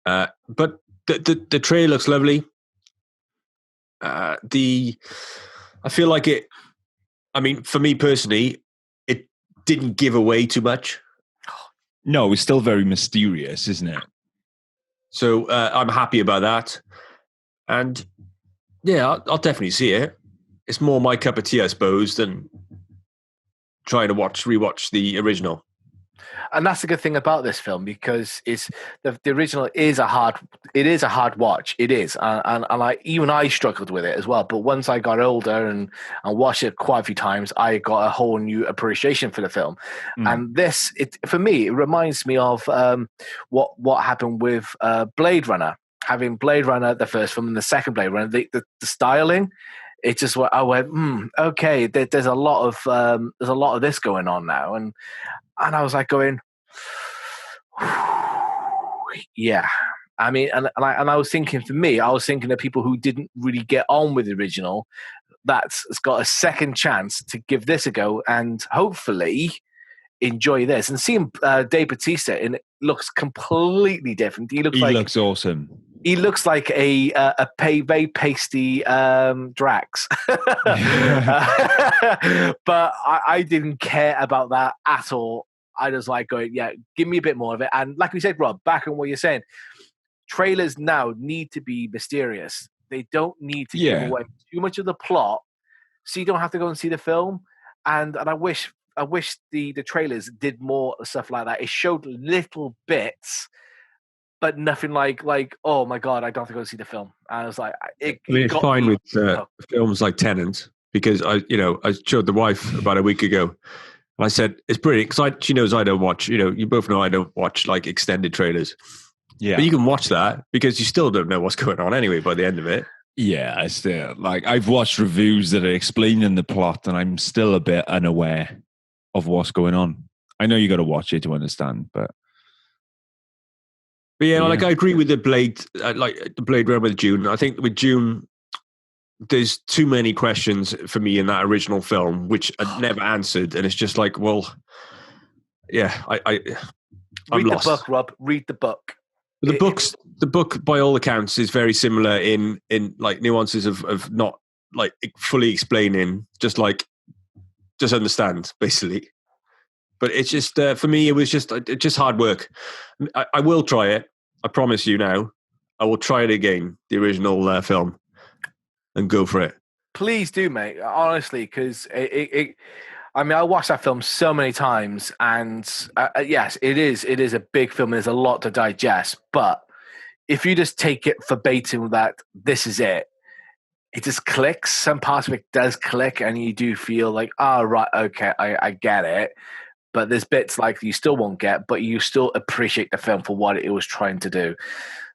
But the trailer looks lovely. I feel like it. I mean, for me personally, didn't give away too much. No, it's still very mysterious, isn't it? So I'm happy about that. And yeah, I'll definitely see it. It's more my cup of tea, I suppose, than trying to rewatch the original. And that's the good thing about this film, because it's the original is a hard watch. It is, and I struggled with it as well. But once I got older and watched it quite a few times, I got a whole new appreciation for the film. And this, for me, it reminds me of what happened with Blade Runner. Having Blade Runner, the first film, and the second Blade Runner, the styling. It just I went, okay. There's a lot of this going on now, and I was like going, yeah. I mean, and I was thinking, for me, I was thinking of people who didn't really get on with the original, that's got a second chance to give this a go and hopefully enjoy this. And seeing Dave Bautista in it looks completely different. He looks awesome. He looks like a very pasty Drax. But I didn't care about that at all. I just like going, yeah, give me a bit more of it. And like we said, Rob, back on what you're saying, trailers now need to be mysterious. They don't need to give away too much of the plot, so you don't have to go and see the film. And I wish the trailers did more stuff like that. It showed little bits, but nothing like oh my god, I don't have to go see the film. And I was like, it's fine with films like Tennet, because I showed the wife about a week ago. And I said it's brilliant because she knows I don't watch. You both know I don't watch like extended trailers. Yeah, but you can watch that because you still don't know what's going on anyway by the end of it. Yeah, I still I've watched reviews that are explaining the plot, and I'm still a bit unaware of what's going on. I know you got to watch it to understand, but yeah, like I agree with the Blade, like the Blade Runner with Dune. I think with Dune, there's too many questions for me in that original film which are never answered, and it's just like, well, yeah, I'm read lost. The book, Rob. Read the book. The book, by all accounts, is very similar in like nuances of not like fully explaining, just understand basically. But it's just for me, it was just hard work. I will try it. I promise you now. I will try it again, the original film, and go for it. Please do, mate. Honestly, because I mean, I watched that film so many times, and yes, it is a big film. There's a lot to digest, but if you just take it verbatim that this is it just clicks. Some parts of it does click, and you do feel like, oh, right, okay, I get it. But there's bits like you still won't get, but you still appreciate the film for what it was trying to do.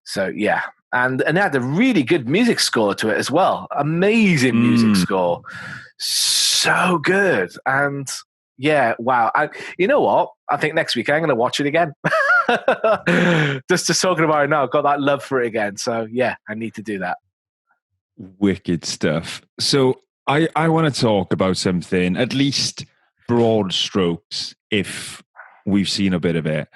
So yeah, and it had a really good music score to it as well. Amazing music score, so good. And yeah, wow. And you know what? I think next week I'm going to watch it again. Just talking about it now, I've got that love for it again. So yeah, I need to do that. Wicked stuff. So I want to talk about something, at least broad strokes, if we've seen a bit of it.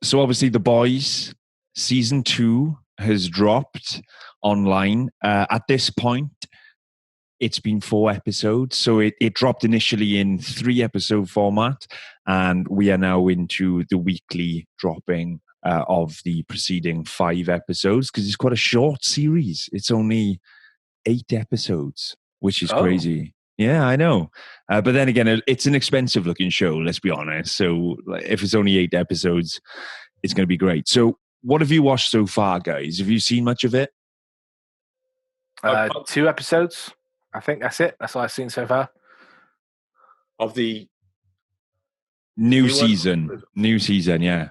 So obviously The Boys season 2 has dropped online. At this point, it's been 4 episodes. So it dropped initially in 3-episode format, and we are now into the weekly dropping of the preceding 5 episodes, because it's quite a short series. It's only 8 episodes, which is crazy. Yeah, I know. But then again, it's an expensive looking show, let's be honest. So if it's only 8 episodes, it's going to be great. So what have you watched so far, guys? Have you seen much of it? 2 episodes. I think that's it. That's all I've seen so far. Of the new season. New season, yeah.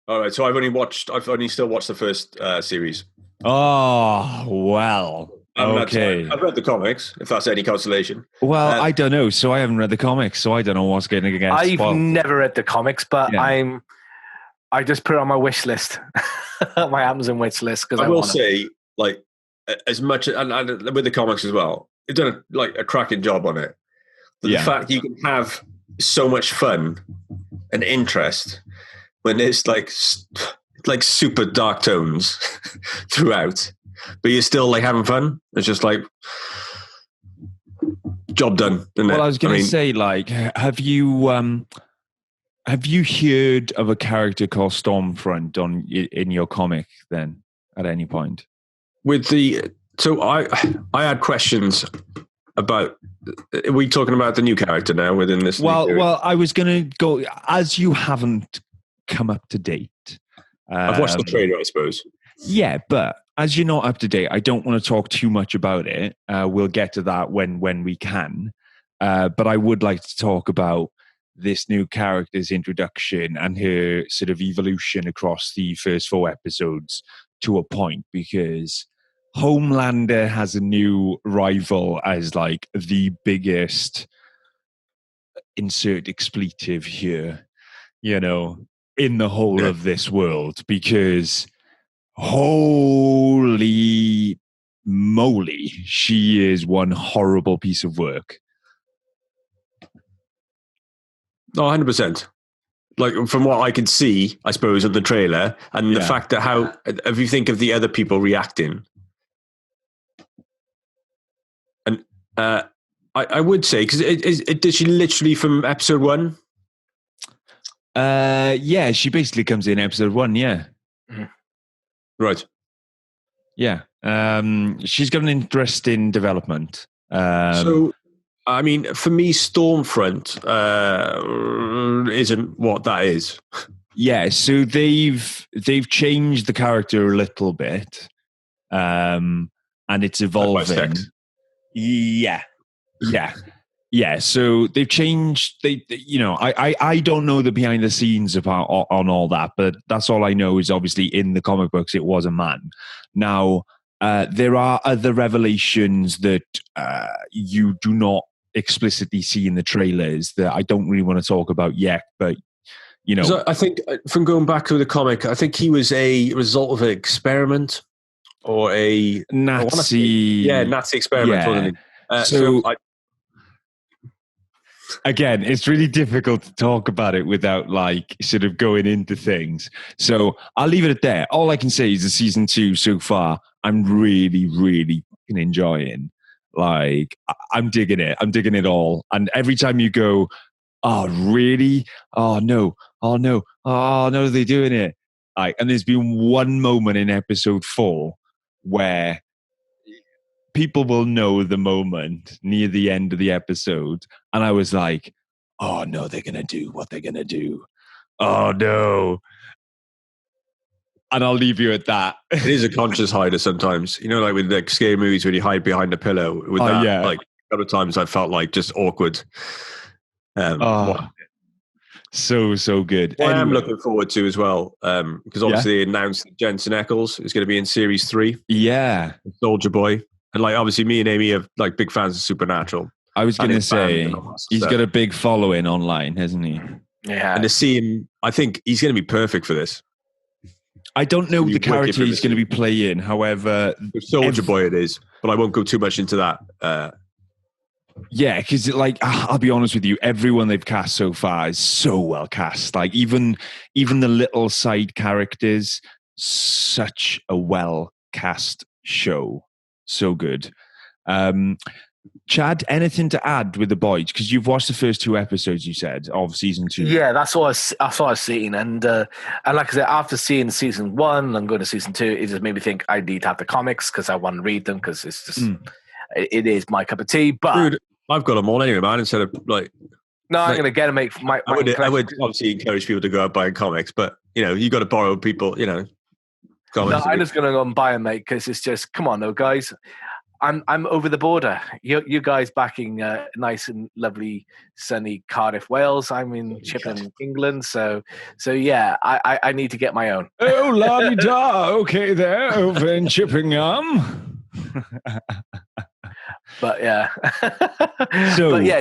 All right, so I've only still watched the first series. Oh, well. Okay. I've read the comics, if that's any consolation. Well, I don't know. So I haven't read the comics, so I don't know what's going to get spoiled. I've never read the comics, but yeah. I just put it on my wish list, my Amazon wish list. Because I will say, like, as much and with the comics as well, they've done a cracking job on it. The fact you can have so much fun and interest when there's like super dark tones throughout, but you're still like having fun. It's just like job done. Well, I was going to say, like, have you heard of a character called Stormfront in your comic then at any point? So I had questions about. Are we talking about the new character now within this? Well, I was going to go, as you haven't come up to date. I've watched the trailer, I suppose. Yeah, but as you're not up to date, I don't want to talk too much about it. We'll get to that when we can. But I would like to talk about this new character's introduction and her sort of evolution across the first 4 episodes to a point, because Homelander has a new rival as like the biggest, insert expletive here, in the whole of this world, because holy moly, she is one horrible piece of work. No, 100%. Like, from what I could see, I suppose, of the trailer, and the fact that if you think of the other people reacting, and I would say, because did she literally from episode 1? Yeah, she basically comes in episode 1. Yeah, Right. yeah. She's got an interesting development. So, I mean, for me, Stormfront isn't what that is. Yeah, so they've changed the character a little bit, and it's evolving. Yeah, yeah. So they've changed. I don't know the behind the scenes about on all that, but that's all I know is obviously in the comic books it was a man. Now there are other revelations that you do not explicitly see in the trailers that I don't really want to talk about yet, but. So I think from going back to the comic, I think he was a result of an experiment or a Nazi. Nazi experiment. Yeah. Again, it's really difficult to talk about it without like sort of going into things. So I'll leave it at there. All I can say is the season 2 so far, I'm really, really enjoying. Like I'm digging it. I'm digging it all. And every time you go, oh really? Oh no! Oh no! Oh no! They're doing it. And there's been one moment in episode 4 where people will know the moment near the end of the episode, and I was like, "Oh no! They're gonna do what they're gonna do. Oh no!" And I'll leave you at that. It is a conscious hider sometimes. Like with like scary movies when you hide behind a pillow. With that, yeah. like a couple of times I felt like just awkward. So good. What I'm looking forward to as well, because obviously they announced that Jensen Ackles is going to be in series 3. Yeah, Soldier Boy, and like obviously me and Amy are like big fans of Supernatural. I was going to say he's got a big following online, hasn't he? Yeah, and to see him, I think he's going to be perfect for this. I don't know the character he's going to be playing. However, Soldier Boy it is, but I won't go too much into that. Yeah, because like I'll be honest with you, everyone they've cast so far is so well cast. Like even the little side characters, such a well cast show, so good. Chad, anything to add with the boys? Because you've watched the first 2 episodes, you said, of season 2. Yeah, that's what I've seen, and like I said, after seeing season 1 and going to season 2, it just made me think I need to have the comics because I want to read them because it's just it is my cup of tea. But dude, I've got them all anyway, man. Instead of like, no, I'm going to get them. I would obviously encourage people to go out buying comics, but you got to borrow people, comics. No, I'm just going to go and buy them, mate, because it's just come on, though, guys. I'm over the border. You guys backing nice and lovely sunny Cardiff, Wales. I'm in Chipping, England. So yeah, I need to get my own. Oh, la-di-da. Okay, there over in Chippingham. But yeah,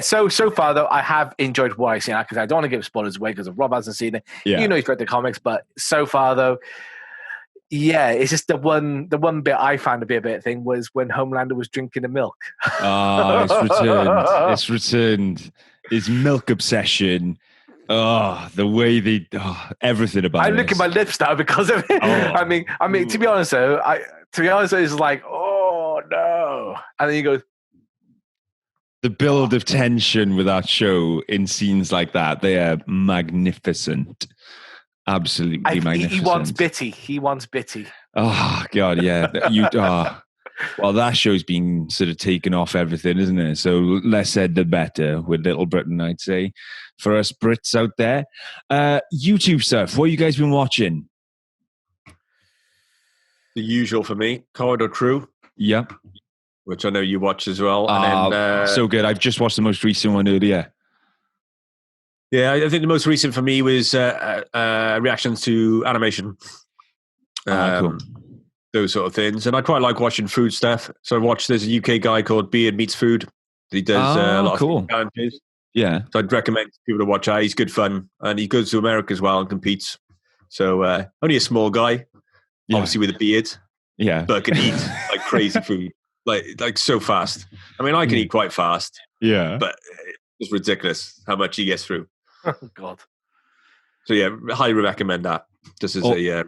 so far though, I have enjoyed what I've seen because I don't want to give spoilers away because Rob hasn't seen it. Yeah. He's read the comics, but so far though, yeah, it's just the one bit I found to be a bit thing was when Homelander was drinking the milk. Oh, it's returned. It's returned. His milk obsession. Oh, the way they everything about it. I'm licking my lips now because of it. Oh. I mean, to be honest though, it's like, oh no, and then you go. The build of tension with that show in scenes like that, they are magnificent. Absolutely magnificent. He wants Bitty. Oh, God, yeah. Well, that show's been sort of taken off everything, isn't it? So less said, the better with Little Britain, I'd say, for us Brits out there. YouTube stuff. What have you guys been watching? The usual for me. Corridor Crew. Yep. Which I know you watch as well. And then, so good. I've just watched the most recent one earlier. Yeah, I think the most recent for me was reactions to animation. Cool. Those sort of things. And I quite like watching food stuff. So I watched, there's a UK guy called Beard Meets Food. He does a lot of challenges. Yeah. So I'd recommend people to watch that. He's good fun. And he goes to America as well and competes. So only a small guy, obviously with a beard. Yeah. But can eat like crazy food. Like so fast. I mean, I can eat quite fast. Yeah. But it's ridiculous how much he gets through. Oh, God. So yeah, highly recommend that. Just as a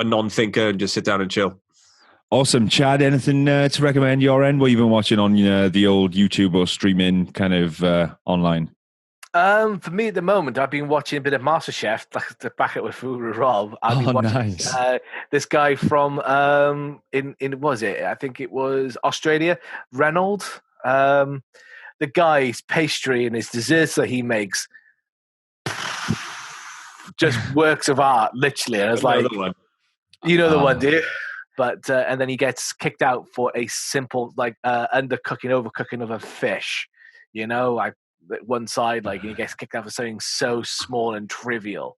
non-thinker and just sit down and chill. Awesome. Chad, anything to recommend your end? What you've been watching on the old YouTube or streaming kind of online? For me at the moment, I've been watching a bit of MasterChef. To back it with Rob, I've been Oh, watching nice. this guy from in was it? I think it was Australia. Reynolds, the guy's pastry and his desserts that he makes, just works of art, literally. And I was like, Another one. you know the one, Oh. do you? But and then he gets kicked out for a simple undercooking, overcooking of a fish. You know, like one side, like he gets kicked out for something so small and trivial.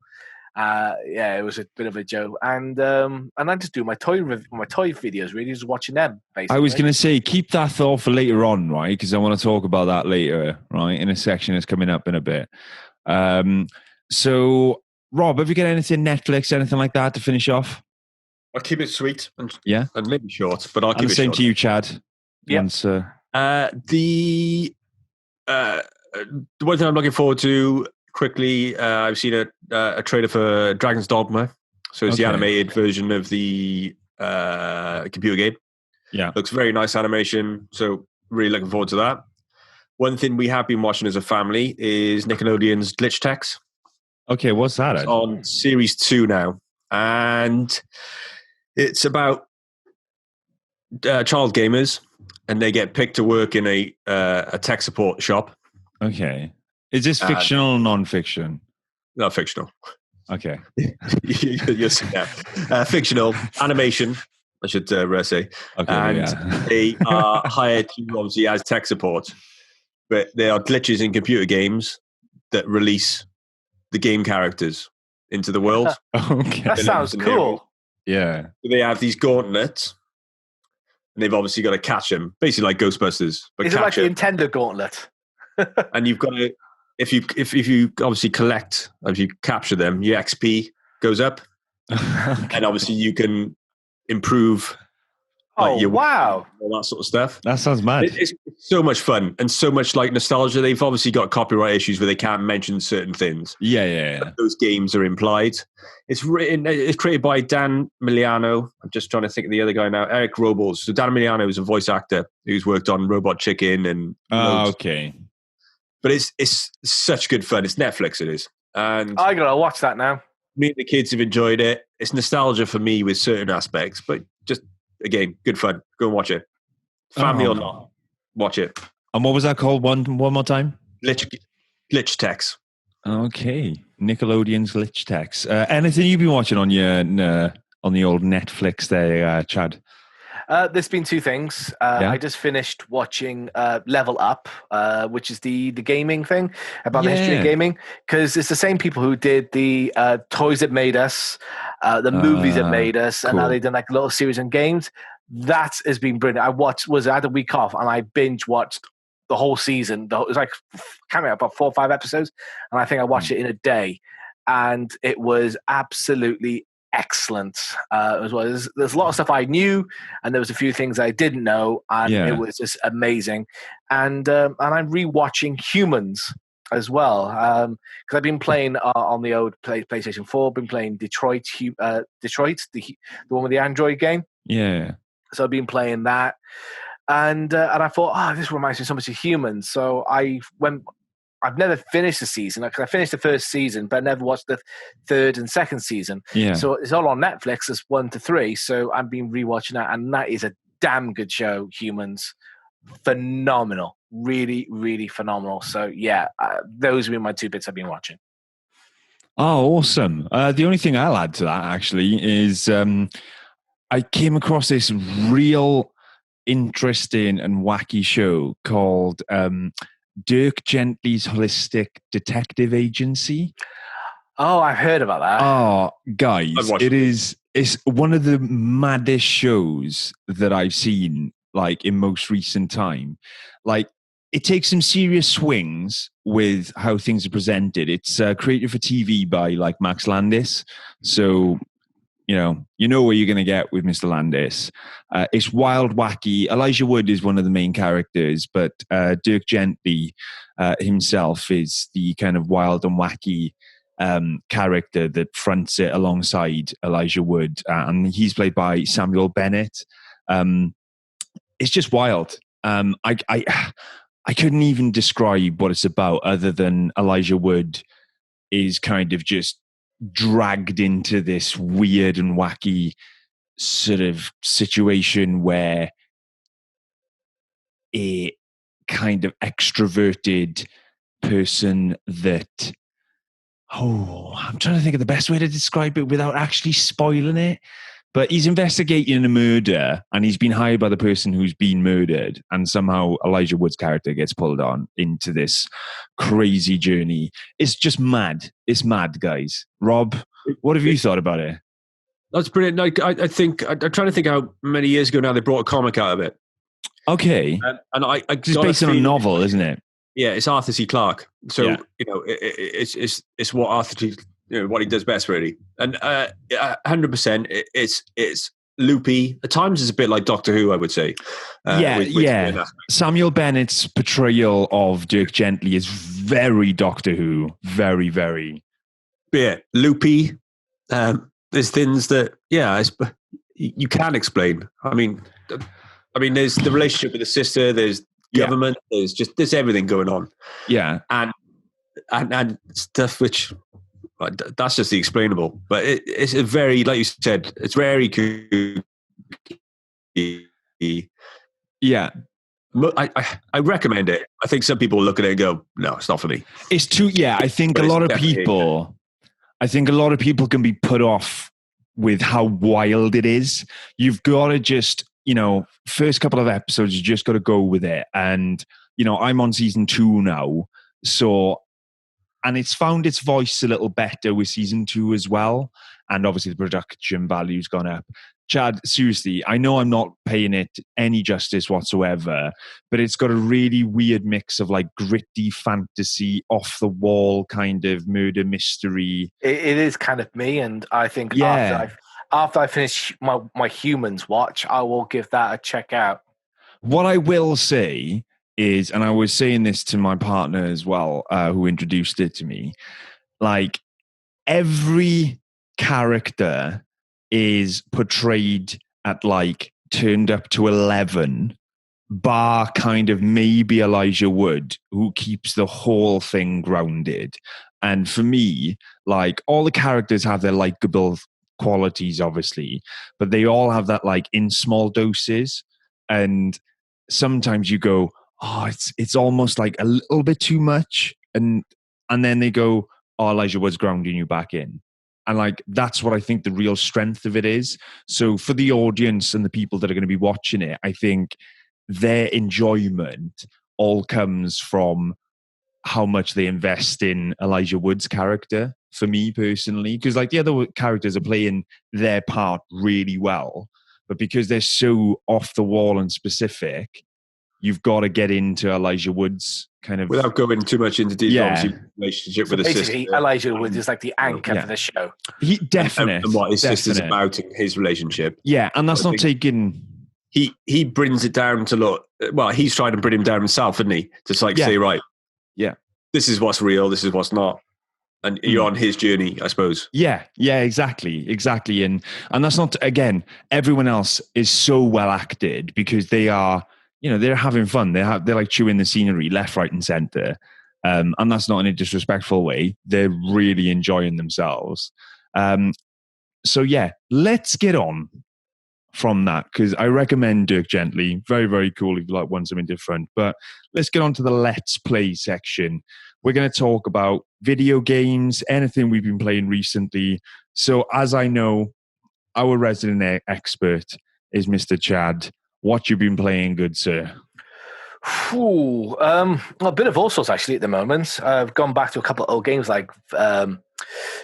Yeah, it was a bit of a joke. And I just do my toy videos. Really, just watching them. Basically, I was going to say, keep that thought for later on, right? Because I want to talk about that later, right? In a section that's coming up in a bit. So, Rob, have you got anything Netflix, anything like that to finish off? I'll keep it sweet and maybe short, but I'll keep And it the same short. to you, Chad. Yeah. The one thing I'm looking forward to quickly, I've seen a trailer for Dragon's Dogma. So it's the animated version of the computer game. Yeah. Looks very nice animation. So really looking forward to that. One thing we have been watching as a family is Nickelodeon's Glitch Techs. Okay, what's that? It's on series 2 now. And it's about child gamers, and they get picked to work in a tech support shop. Okay. Is this fictional or non-fiction? Not fictional. Okay. You're saying that. Fictional animation, I should say. Okay, and they are hired to obviously as tech support, but there are glitches in computer games that release the game characters into the world. Okay. That sounds cool. Yeah. So they have these gauntlets, and they've obviously got to catch them, basically like Ghostbusters. But is it like a Nintendo gauntlet? And you've got to, if you obviously collect, if you capture them, your XP goes up, and obviously you can improve. Wow! All that sort of stuff. That sounds mad. It's so much fun and so much like nostalgia. They've obviously got copyright issues where they can't mention certain things. Yeah. Those games are implied. It's created by Dan Miliano. I'm just trying to think of the other guy now. Eric Robles. So Dan Miliano is a voice actor who's worked on Robot Chicken and. Okay. But it's such good fun. It's Netflix. It is, and I gotta watch that now. Me and the kids have enjoyed it. It's nostalgia for me with certain aspects, but just. Again, good fun. Go and watch it. Family or not, watch it. And what was that called? One more time? Glitch Techs. Okay, Nickelodeon's Glitch Techs. Anything you've been watching on your on the old Netflix there, Chad? There's been two things. I just finished watching Level Up, which is the gaming thing about the history of gaming, because it's the same people who did the Toys That Made Us, the movies that made us, and now they've done like a little series on games. That has been brilliant. I had a week off and I binge watched the whole season. It was like, I can't remember, about 4 or 5 episodes, and I think I watched it in a day, and it was absolutely excellent as well. There's a lot of stuff I knew, and there was a few things I didn't know, and it was just amazing. And I'm rewatching Humans as well, because I've been playing on the old PlayStation 4. Been playing Detroit, the one with the Android game. Yeah. So I've been playing that, and I thought, this reminds me so much of Humans. So I've never finished the season, because I finished the first season, but I never watched the third and second season. Yeah. So it's all on Netflix. It's 1 to 3. So I've been rewatching that, and that is a damn good show. Humans, phenomenal, really, really phenomenal. So yeah, those have been my 2 bits I've been watching. Oh, awesome! The only thing I'll add to that actually is I came across this real interesting and wacky show called Dirk Gently's Holistic Detective Agency. Oh, I've heard about that. Oh, guys, it's one of the maddest shows that I've seen, like, in most recent time. Like, it takes some serious swings with how things are presented. It's created for TV by, like, Max Landis. So, you know what you're going to get with Mr. Landis. It's wild, wacky. Elijah Wood is one of the main characters, but Dirk Gently himself is the kind of wild and wacky character that fronts it alongside Elijah Wood, and he's played by Samuel Bennett. It's just wild. I couldn't even describe what it's about other than Elijah Wood is kind of just dragged into this weird and wacky sort of situation where a kind of extroverted person that I'm trying to think of the best way to describe it without actually spoiling it. But he's investigating a murder and he's been hired by the person who's been murdered. And somehow Elijah Wood's character gets pulled on into this crazy journey. It's just mad. It's mad, guys. Rob, what have you thought about it? That's brilliant. No, I think I'm trying to think how many years ago now they brought a comic out of it. Okay. And I it's based on a novel, isn't it? Yeah, it's Arthur C. Clarke. So, it's what Arthur C. What he does best, really. And 100%, it's loopy. At times, it's a bit like Doctor Who, I would say. Samuel Bennett's portrayal of Dirk Gently is very Doctor Who. Very, very. But yeah, loopy. There's things that, you can't explain. I mean, there's the relationship with the sister, there's government, there's everything going on. Yeah. And stuff which... that's just the explainable, but it's a very, like you said, it's very kooky. Yeah, I recommend it. I think some people look at it and go, "No, it's not for me." It's too. Yeah, I think a lot of people can be put off with how wild it is. You've got to just, first couple of episodes, you just got to go with it. And I'm on season 2 now, so. And it's found its voice a little better with season 2 as well. And obviously the production value's gone up. Chad, seriously, I know I'm not paying it any justice whatsoever, but it's got a really weird mix of like gritty fantasy, off the wall kind of murder mystery. It is kind of me. And I think after I finish my Humans watch, I will give that a check out. What I will say is, and I was saying this to my partner as well, who introduced it to me, like every character is portrayed at like turned up to 11, bar kind of maybe Elijah Wood, who keeps the whole thing grounded. And for me, like all the characters have their likable qualities, obviously, but they all have that like in small doses. And sometimes you go, it's almost like a little bit too much, and then they go, Elijah Wood's grounding you back in, and like that's what I think the real strength of it is. So for the audience and the people that are going to be watching it, I think their enjoyment all comes from how much they invest in Elijah Wood's character. For me personally, because like the other characters are playing their part really well, but because they're so off the wall and specific, you've got to get into Elijah Wood's kind of... Without going too much into detail, relationship with his sister. Elijah Wood is like the anchor for the show. He definitely. And what his sister's about in his relationship. Yeah, and that's not taking... He brings it down to look... Well, he's trying to bring him down himself, isn't he? Just like say, right, this is what's real, this is what's not. And you're on his journey, I suppose. Yeah, exactly. And that's not... Again, everyone else is so well acted because they are... they're having fun. They're like chewing the scenery left, right, and center. And that's not in a disrespectful way. They're really enjoying themselves. So yeah, let's get on from that, because I recommend Dirk Gently. Very, very cool if you like want something different. But let's get on to the Let's Play section. We're going to talk about video games, anything we've been playing recently. So as I know, our resident expert is Mr. Chad. What you been playing, good sir? A bit of all sorts actually at the moment. I've gone back to a couple of old games, like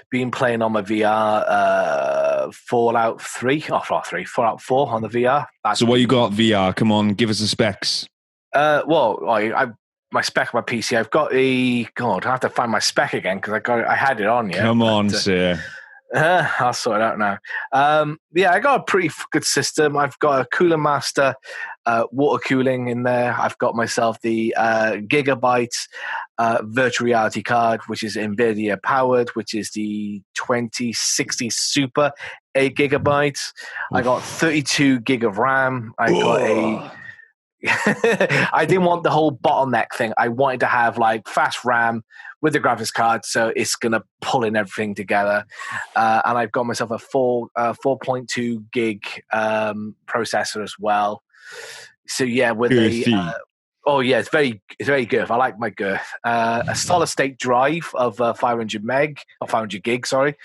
been playing on my VR Fallout 4 on the VR. So what you got VR? Come on, give us the specs. My spec on my PC. I've got I have to find my spec again because I had it on. Come on, sir. I'll sort it out now. I got a pretty good system. I've got a Cooler Master water cooling in there. I've got myself the Gigabyte virtual reality card, which is NVIDIA powered, which is the 2060 Super 8 gigabytes. I got 32 gig of RAM. I got I didn't want the whole bottleneck thing. I wanted to have like fast RAM with the graphics card, so it's gonna pull in everything together. And I've got myself a 4.2 gig processor as well. So yeah, with oh yeah, it's very girth. I like my girth. A solid state drive of 500 gig. Sorry.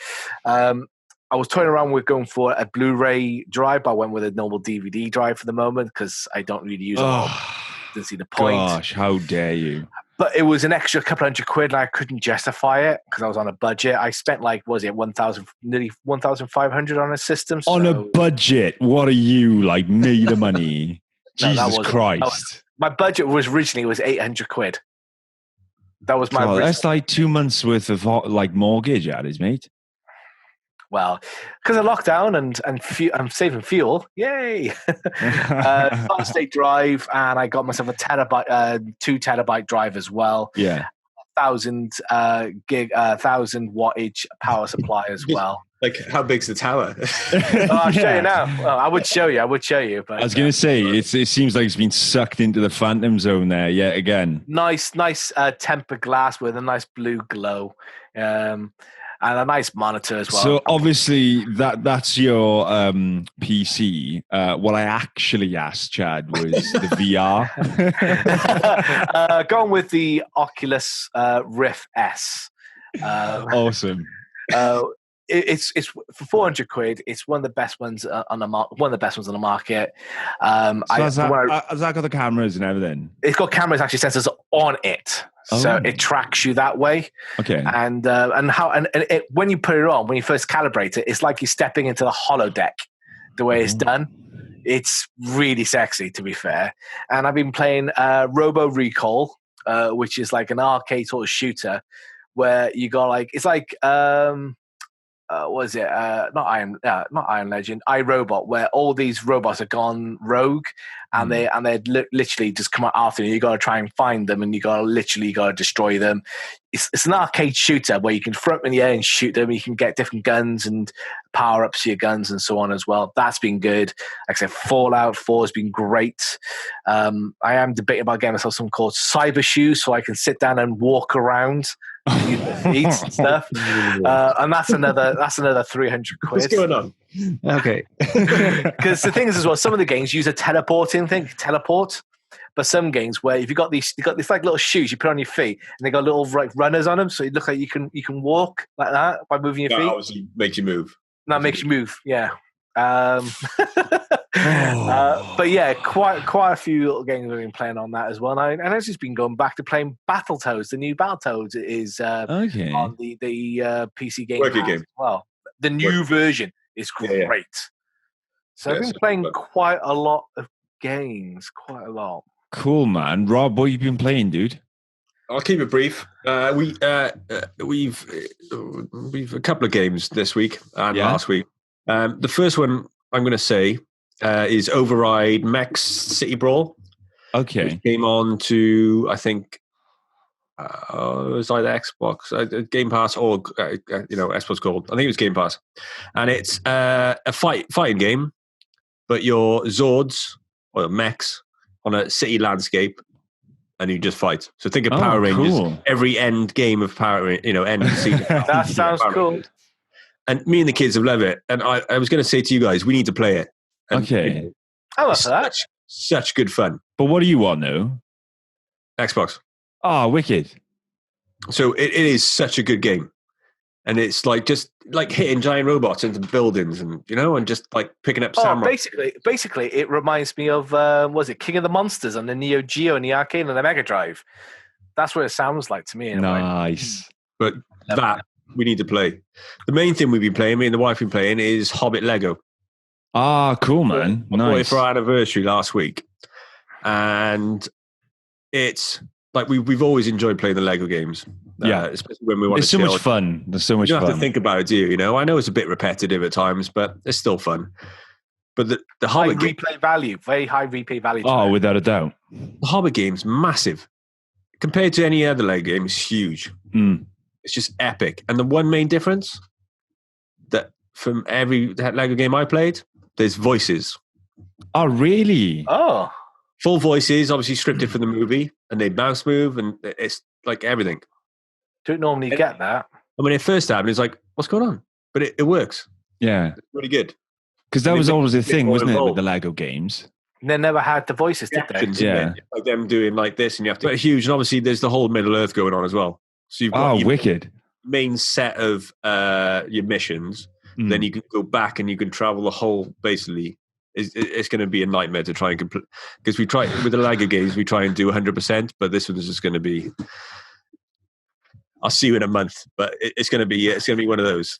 I was toying around with going for a Blu-ray drive, but I went with a normal DVD drive for the moment because I don't really use it. Didn't see the point. Gosh, how dare you! But it was an extra couple £100, and I couldn't justify it because I was on a budget. I spent like, was it nearly 1,500 on a system? On a budget? What are you like? Made of money? No, Jesus Christ! My budget was originally £800. That was my. God, that's like 2 months worth of like mortgage, that is, mate. Well, because of lockdown and I'm saving fuel, yay! Solid state drive, and I got myself a 2 terabyte drive as well. Yeah, 1,000 wattage power supply as well. Like, how big's the tower? I'll show you now. Well, I would show you. But I was going to say, it seems like it's been sucked into the Phantom Zone there yet again. Nice tempered glass with a nice blue glow. And a nice monitor as well. So obviously that's your PC. What I actually asked Chad was the VR. Going with the Oculus Rift S. Awesome. It's for £400. It's one of the best ones on the market. One of the best ones on the market. Has that got the cameras and everything? It's got cameras, actually, sensors on it. So it tracks you that way. Okay. And when you put it on, when you first calibrate it, it's like you're stepping into the holodeck. The way it's done, it's really sexy, to be fair. And I've been playing Robo Recall, which is like an arcade sort of shooter, where you got like it's like was it not Iron Legend, iRobot, where all these robots have gone rogue, and they literally just come out after you. You got to try and find them, and you got to destroy them. It's an arcade shooter where you can throw them in the air and shoot them. You can get different guns and power ups to your guns and so on as well. That's been good. Like I said, Fallout 4 has been great. I am debating about getting myself something called Cyber Shoes, so I can sit down and walk around. Eat and stuff, and that's another £300. What's going on? Okay, because the thing is as well, some of the games use a teleport, but some games where if you got these like little shoes you put on your feet, and they got little like runners on them, so it looks like you can walk like that by moving your feet. That obviously makes you move. That makes you move, yeah. But yeah, quite a few little games I've been playing on that as well. And I've just been going back to playing Battletoads. The new Battletoads is on the PC game. Working game. Well, the new version is great. Yeah. So I've been playing quite a lot of games. Quite a lot. Cool, man. Rob, what have you been playing, dude? I'll keep it brief. We've a couple of games this week and last week. The first one I'm going to say is Override Mechs City Brawl. Okay. Which came on to, I think, it was either Xbox, Game Pass, or Xbox Gold. I think it was Game Pass, and it's a fighting game, but you're Zords or mechs on a city landscape, and you just fight. So think of Power Rangers. Cool. Every end game of Power, end season. That sounds cool. Rangers. And me and the kids have loved it. And I was going to say to you guys, we need to play it. And, okay. I love that. Such good fun. But what do you want now? Xbox. Oh, wicked. So it is such a good game. And it's like just like hitting giant robots into buildings and just like picking up samurai. Basically, it reminds me of, was it King of the Monsters on the Neo Geo and the arcade and the Mega Drive? That's what it sounds like to me. Nice. But that we need to play. The main thing we've been playing, me and the wife have been playing, is Hobbit Lego. Ah, cool, man. Nice. For our anniversary last week. And it's like we've always enjoyed playing the Lego games. Yeah. Especially when we want to chill. It's so much fun. There's so much fun. You don't have to think about it, do you? I know it's a bit repetitive at times, but it's still fun. But the Hobbit replay value, very high replay value. Oh, without a doubt. The Hobbit game's massive. Compared to any other Lego game, it's huge. Mm. It's just epic. And the one main difference that from every Lego game I played, there's voices. Oh, really? Oh. Full voices, obviously scripted for the movie, and they mouse move, and it's like everything. Don't normally get that. And when it first happened, it's like, what's going on? But it works. Yeah. It's really good. Because that was always the thing, wasn't it, with involved. the Lego games? They never had the voices, did they? Yeah. Like them doing like this, and you have to. But huge, and obviously there's the whole Middle Earth going on as well. So you've got your wicked main set of your missions. Then you can go back and you can travel the whole. Basically, it's going to be a nightmare to try and complete. Because we try with the Lego games, we try and do 100%, but this one is just going to be. I'll see you in a month, but it's going to be one of those.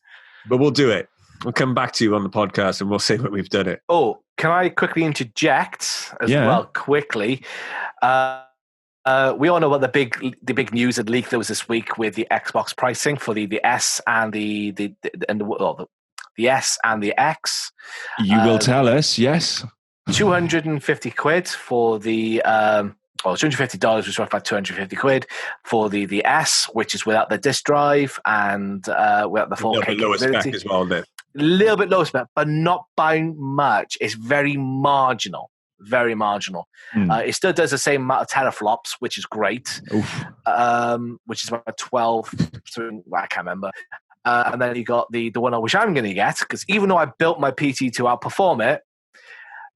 But we'll do it. We'll come back to you on the podcast and we'll say when we've done it. Oh, can I quickly interject as well? Quickly, we all know what the big news and leak that was this week with the Xbox pricing for the S and the S and the X. You will tell us, yes. £250 for the. $250, which is worth about £250 for the S, which is without the disk drive and without the 4K capability. Lower spec as well, isn't it? A little bit low spec, but not by much. It's very marginal. Very marginal. It still does the same amount of teraflops, which is great. Which is about 12. I can't remember. And then you got the one which I'm going to get, because even though I built my PC to outperform it,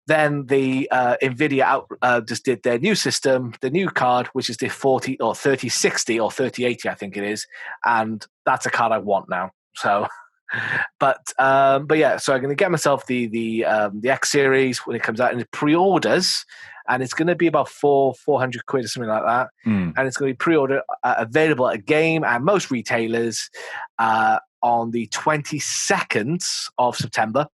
then the NVIDIA just did their new system, the new card, which is the 40 or 3060 or 3080, I think it is, and that's a card I want now. So, but yeah, so I'm going to get myself the X series when it comes out in pre-orders, and it's going to be about £400 or something like that, and it's going to be pre-order available at Game and most retailers on the 22nd of September.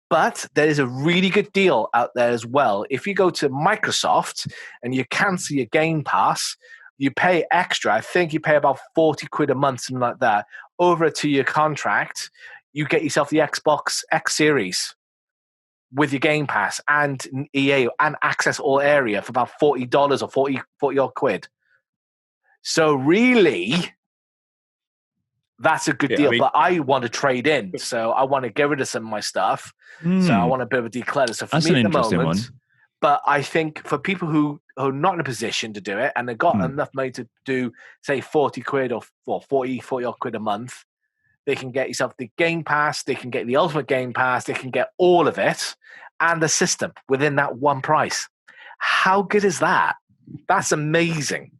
But there is a really good deal out there as well. If you go to Microsoft and you cancel your Game Pass, you pay extra. I think you pay about £40 a month, something like that. Over a 2-year contract, you get yourself the Xbox X Series with your Game Pass and EA and Access All Area for about $40 or 40 odd quid. So really, that's a good deal. But I want to trade in, so I want to get rid of some of my stuff. So I want a bit of a declutter. So for me at the moment, but I think for people who are not in a position to do it and they've got enough money to do, say, £40 or 40 odd quid a month, they can get yourself the Game Pass, they can get the Ultimate Game Pass, they can get all of it and the system within that one price. How good is that? That's amazing.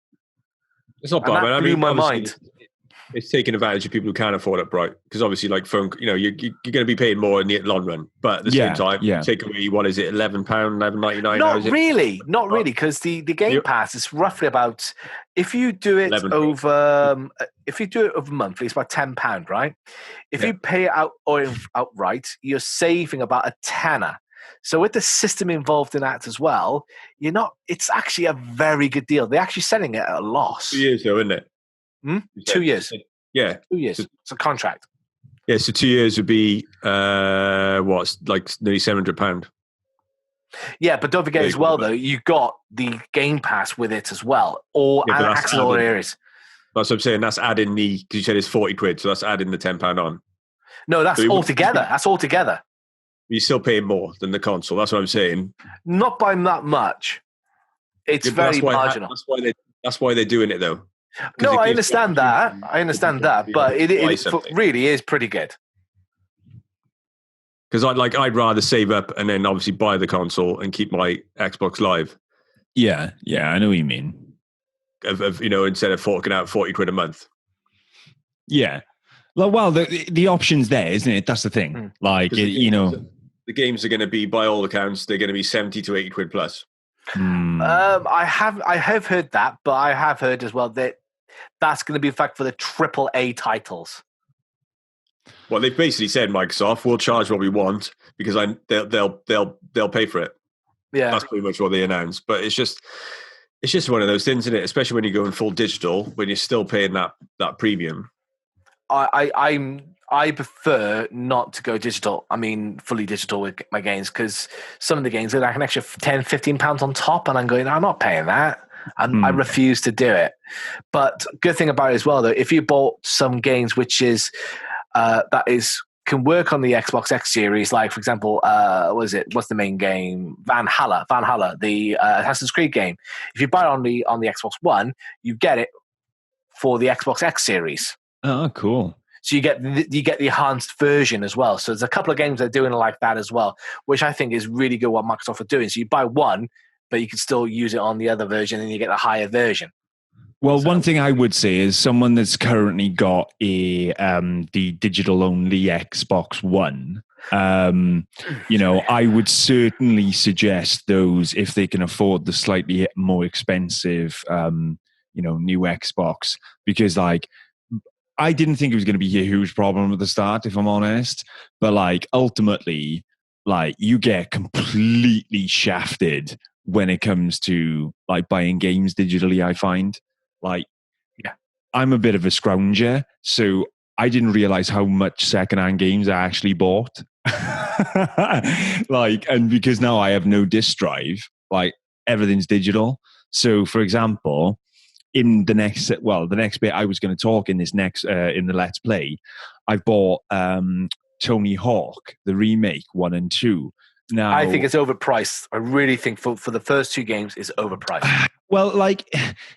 It's not bad. That blew my mind. It's taking advantage of people who can't afford it, right? Because obviously, like phone, you're going to be paying more in the long run, but at the same time, take away what is it, £11, £11.99? Not really, because the Game Pass is roughly about, if you do it over monthly, it's about £10, right? If you pay it outright, you're saving about a tenner. So with the system involved in that as well, it's actually a very good deal. They're actually selling it at a loss. 2 years though, isn't it? 2 years. Yeah. 2 years. It's a contract. Yeah, so 2 years would be, like nearly £700. Yeah, but don't forget as well, though, you got the Game Pass with it as well. And access all areas. That's what I'm saying. That's adding because you said it's £40, so that's adding the £10 on. No, that's all together. That's all together. You're still paying more than the console. That's what I'm saying. Not by that much. It's very marginal. That's why they're doing it, though. No, I understand that. But it really is pretty good. Because I'd rather save up and then obviously buy the console and keep my Xbox Live. Yeah, I know what you mean. Instead of forking out £40 a month. Yeah. Well, the option's there, isn't it? That's the thing. The games are going to be, by all accounts, they're going to be £70 to £80 plus. I have heard that, but I have heard as well that that's going to be a fact for the AAA titles. Well, they've basically said, Microsoft, we'll charge what we want because they'll pay for it. Yeah, that's pretty much what they announced. But it's just one of those things, isn't it? Especially when you go in full digital, when you're still paying that premium. I prefer not to go digital. I mean, fully digital with my games, because some of the games are like an extra £10-15 on top, and I'm going, I'm not paying that. And I refuse to do it. But good thing about it as well, though, if you bought some games which is that is can work on the Xbox X series. Like, for example, what's the main game? Valhalla, the Assassin's Creed game. If you buy it on the Xbox One, you get it for the Xbox X series. Oh, cool. So you get the enhanced version as well. So there's a couple of games that are doing it like that as well, which I think is really good what Microsoft are doing. So you buy one, but you can still use it on the other version and you get a higher version. Well, one thing I would say is someone that's currently got the digital only Xbox One, I would certainly suggest those if they can afford the slightly more expensive, new Xbox, because like I didn't think it was going to be a huge problem at the start, if I'm honest, but ultimately, you get completely shafted when it comes to buying games digitally. I find. I'm a bit of a scrounger, so I didn't realize how much secondhand games I actually bought. And because now I have no disc drive, everything's digital. So, for example, in the next bit I was going to talk in this next in the Let's Play, I bought Tony Hawk, the remake 1 and 2. Now, I think it's overpriced. I really think for the first two games, it's overpriced. Well,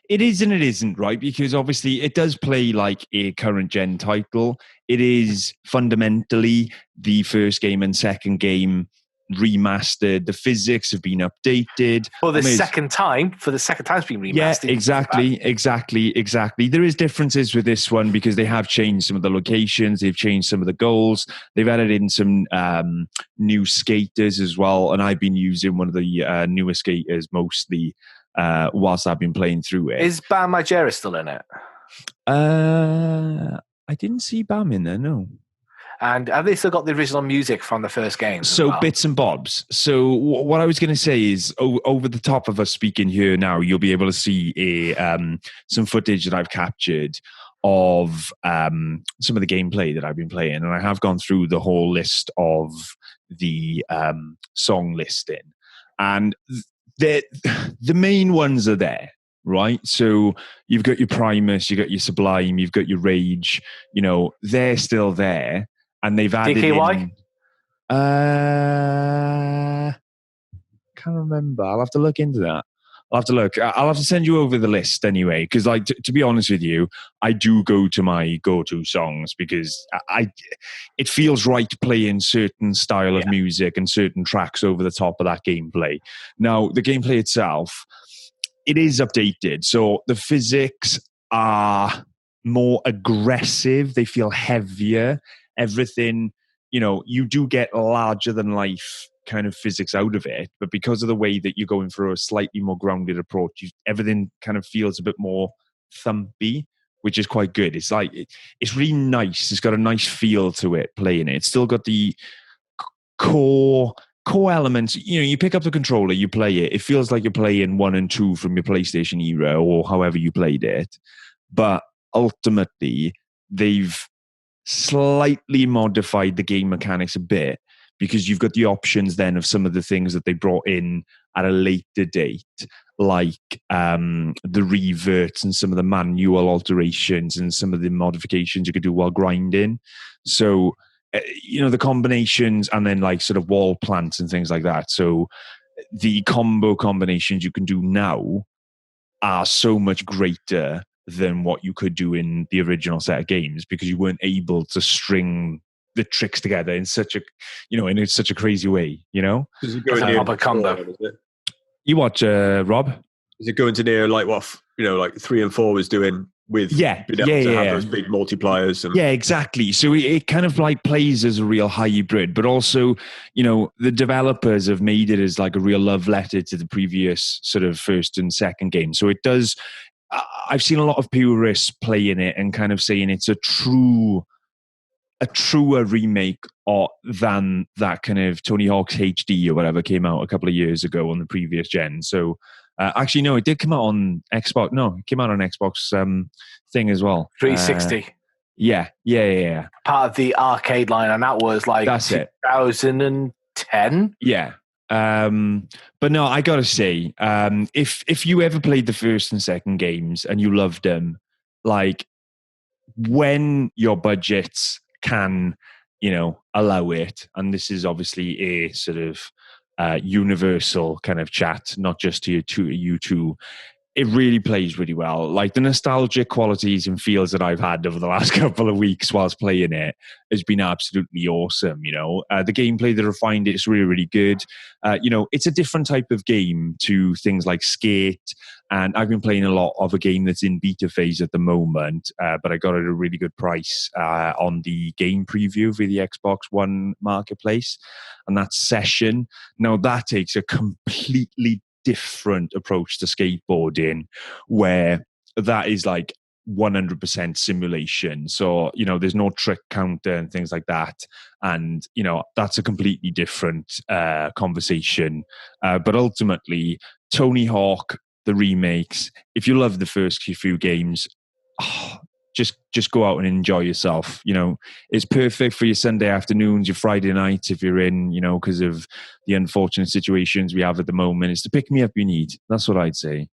it is and it isn't, right? Because obviously it does play like a current gen title. It is fundamentally the first game and second game remastered. The physics have been updated. For the second time it's been remastered. Yeah, exactly. There is differences with this one because they have changed some of the locations. They've changed some of the goals. They've added in some new skaters as well. And I've been using one of the newer skaters mostly whilst I've been playing through it. Is Bam Margera still in it? I didn't see Bam in there, no. And have they still got the original music from the first game? So bits and bobs. So what I was going to say is over the top of us speaking here now, you'll be able to see some footage that I've captured of some of the gameplay that I've been playing. And I have gone through the whole list of the song listing. And the main ones are there. Right, so you've got your Primus, you've got your Sublime, you've got your Rage. They're still there, and they've added DKY? Can't remember. I'll have to look into that. I'll have to send you over the list anyway, because to be honest with you, I do go to my go-to songs because it feels right playing certain style of music and certain tracks over the top of that gameplay. Now, the gameplay itself, it is updated. So the physics are more aggressive. They feel heavier. Everything, you do get larger than life kind of physics out of it. But because of the way that you're going for a slightly more grounded approach, everything kind of feels a bit more thumpy, which is quite good. It's it's really nice. It's got a nice feel to it playing it. It's still got the core elements. You pick up the controller, you play it. It feels like you're playing 1 and 2 from your PlayStation era or however you played it. But ultimately, they've slightly modified the game mechanics a bit because you've got the options then of some of the things that they brought in at a later date, like the reverts and some of the manual alterations and some of the modifications you could do while grinding. So the combinations and then sort of wall plants and things like that. So the combo combinations you can do now are so much greater than what you could do in the original set of games because you weren't able to string the tricks together in such a crazy way. Does it go into a combo? You watch Rob? Does it go into near what 3 and 4 was doing? With being able to have those big multipliers. And exactly. So it kind of plays as a real hybrid, but also, the developers have made it as a real love letter to the previous sort of first and second game. So it does, I've seen a lot of purists playing it and kind of saying it's a truer remake than that kind of Tony Hawk's HD or whatever came out a couple of years ago on the previous gen. So actually, no, it did come out on Xbox. No, it came out on Xbox thing as well. 360. Yeah. Part of the arcade line, and that was that's 2010. Yeah. But no, I gotta say, if you ever played the first and second games and you loved them, when your budgets can allow it. And this is obviously a sort of universal kind of chat, not just to you two. It really plays really well. Like the nostalgic qualities and feels that I've had over the last couple of weeks whilst playing it has been absolutely awesome. The gameplay, they refined it's really, really good. It's a different type of game to things like Skate. And I've been playing a lot of a game that's in beta phase at the moment, but I got it at a really good price on the game preview via the Xbox One marketplace. And that's Session. Now that takes a completely different approach to skateboarding, where that is like 100% simulation. So, there's no trick counter and things like that. And, that's a completely different conversation. But ultimately, Tony Hawk, the remakes, if you love the first few games, just go out and enjoy yourself. It's perfect for your Sunday afternoons, your Friday nights, if you're in, because of the unfortunate situations we have at the moment. It's the pick me up you need. That's what I'd say.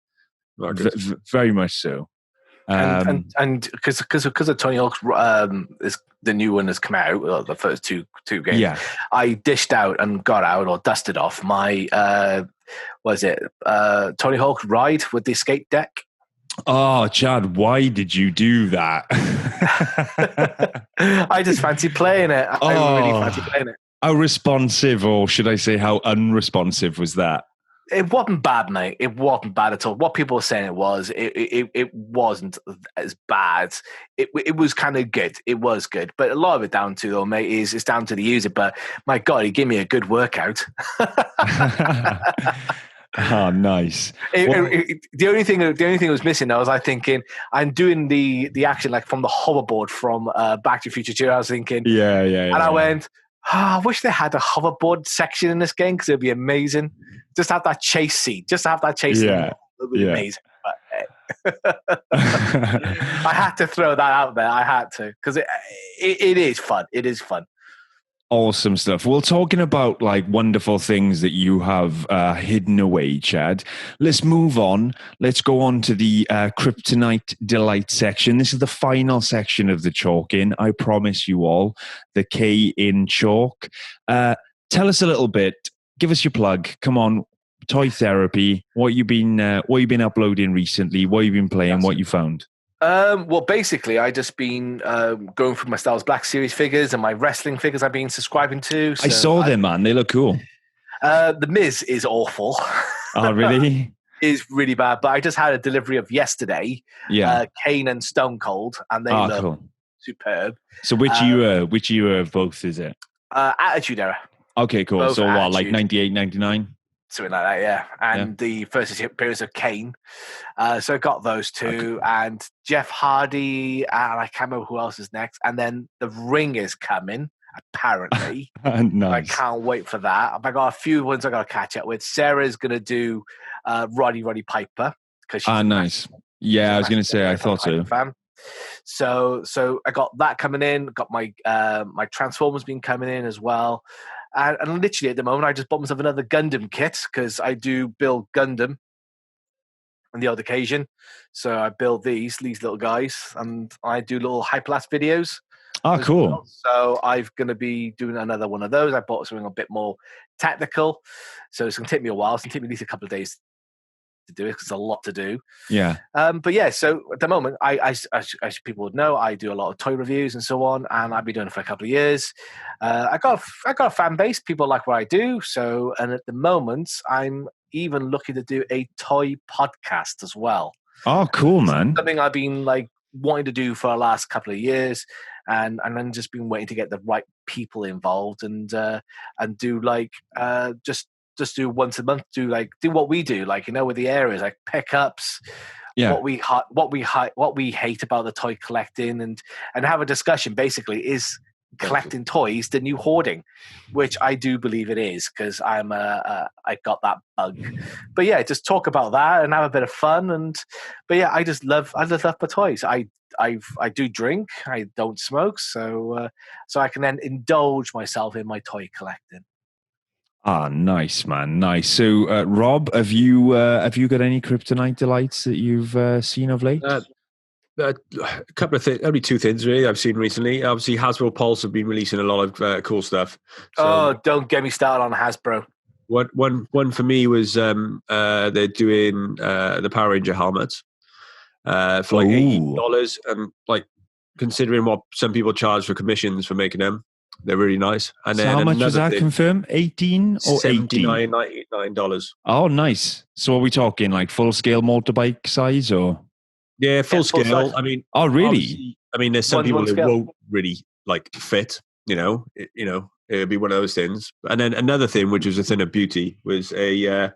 Very much so. And because of Tony Hawk's, the new one has come out, the first two games. Yeah. I dished out and got out or dusted off my Tony Hawk's Ride with the skate deck. Oh, Chad, why did you do that? I just fancy playing it. I really fancy playing it. How responsive, or should I say how unresponsive was that? It wasn't bad, mate. It wasn't bad at all. What people were saying it wasn't as bad. It was kind of good. It was good. But a lot of it down to, though, mate, is it's down to the user. But my God, he gave me a good workout. Oh, nice. The only thing that was missing, I was thinking, I'm doing the action like from the hoverboard from Back to the Future 2. I was thinking, and I went, I wish they had a hoverboard section in this game because it'd be amazing. Just have that chase scene. Just have that chase scene. It would be amazing. But, I had to throw that out there. I had to because it is fun. It is fun. Awesome stuff. Well, talking about like wonderful things that you have hidden away, Chad, let's move on. Let's go on to the Kryptonite Delight section. This is the final section of the chalk-in. I promise you all, the K in chalk. Tell us a little bit. Give us your plug. Come on, Toy Therapy. What you been uploading recently? What you been playing? What you found? Well, basically, I just been going through my Star Wars Black Series figures and my wrestling figures I've been subscribing to. So I saw them, man. They look cool. The Miz is awful. Oh, really? Is really bad. But I just had a delivery of yesterday. Yeah. Kane and Stone Cold, and they look superb. So which year of both is it? Attitude Era. Okay, cool. Both so Attitude. What, like 98, 99? Something like that, yeah. And the first appearance of Kane. So I got those two. Okay. And Jeff Hardy, and I can't remember who else is next. And then The Ring is coming, apparently. Nice. I can't wait for that. I got a few ones I got to catch up with. Sarah's going to do Roddy Piper. Nice. Yeah, I was going to say, I thought so. Fan. So I got that coming in. Got my my Transformers been coming in as well. And literally at the moment, I just bought myself another Gundam kit because I do build Gundam on the odd occasion. So I build these little guys, and I do little Hyperlapse videos. Oh, cool. Well. So I'm going to be doing another one of those. I bought something a bit more technical. So it's going to take me a while. It's going to take me at least a couple of days to do it because it's a lot to do. Yeah. But yeah, so at the moment, as people would know, I do a lot of toy reviews and so on, and I've been doing it for a couple of years. I got a fan base. People like what I do. So, and at the moment, I'm even looking to do a toy podcast as well. Oh, cool, man. Something I've been like wanting to do for the last couple of years, and then just been waiting to get the right people involved and do like just do once a month, do what we do, like, with the areas like pickups, what we hate about the toy collecting, and have a discussion. Basically, is collecting toys the new hoarding, which I do believe it is, because I got that bug. But yeah, just talk about that and have a bit of fun. But yeah, I just love the toys. I do drink. I don't smoke, so I can then indulge myself in my toy collecting. Ah, nice, man, nice. So, Rob, have you got any Kryptonite delights that you've seen of late? a couple of things, only two things really I've seen recently. Obviously, Hasbro Pulse have been releasing a lot of cool stuff. So don't get me started on Hasbro. One for me was they're doing the Power Ranger helmets for like $18, and like considering what some people charge for commissions for making them, they're really nice. And so then how much was that confirmed? 18 or $89? $99. Oh, nice. So are we talking like full scale motorbike size or? Yeah, full scale. Size. I mean, oh really? I mean, there's some people who won't really like fit. It'd be one of those things. And then another thing, which was a thing of beauty, was a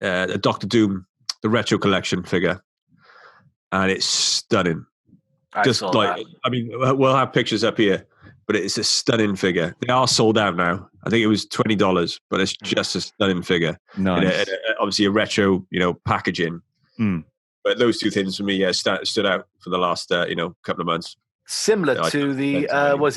Doctor Doom, the retro collection figure, and it's stunning. I mean, we'll have pictures up here, but it's a stunning figure. They are sold out now. I think it was $20, but it's just a stunning figure. Nice. Obviously a retro, packaging. Mm. But those two things for me, stood out for the last, couple of months. Similar to the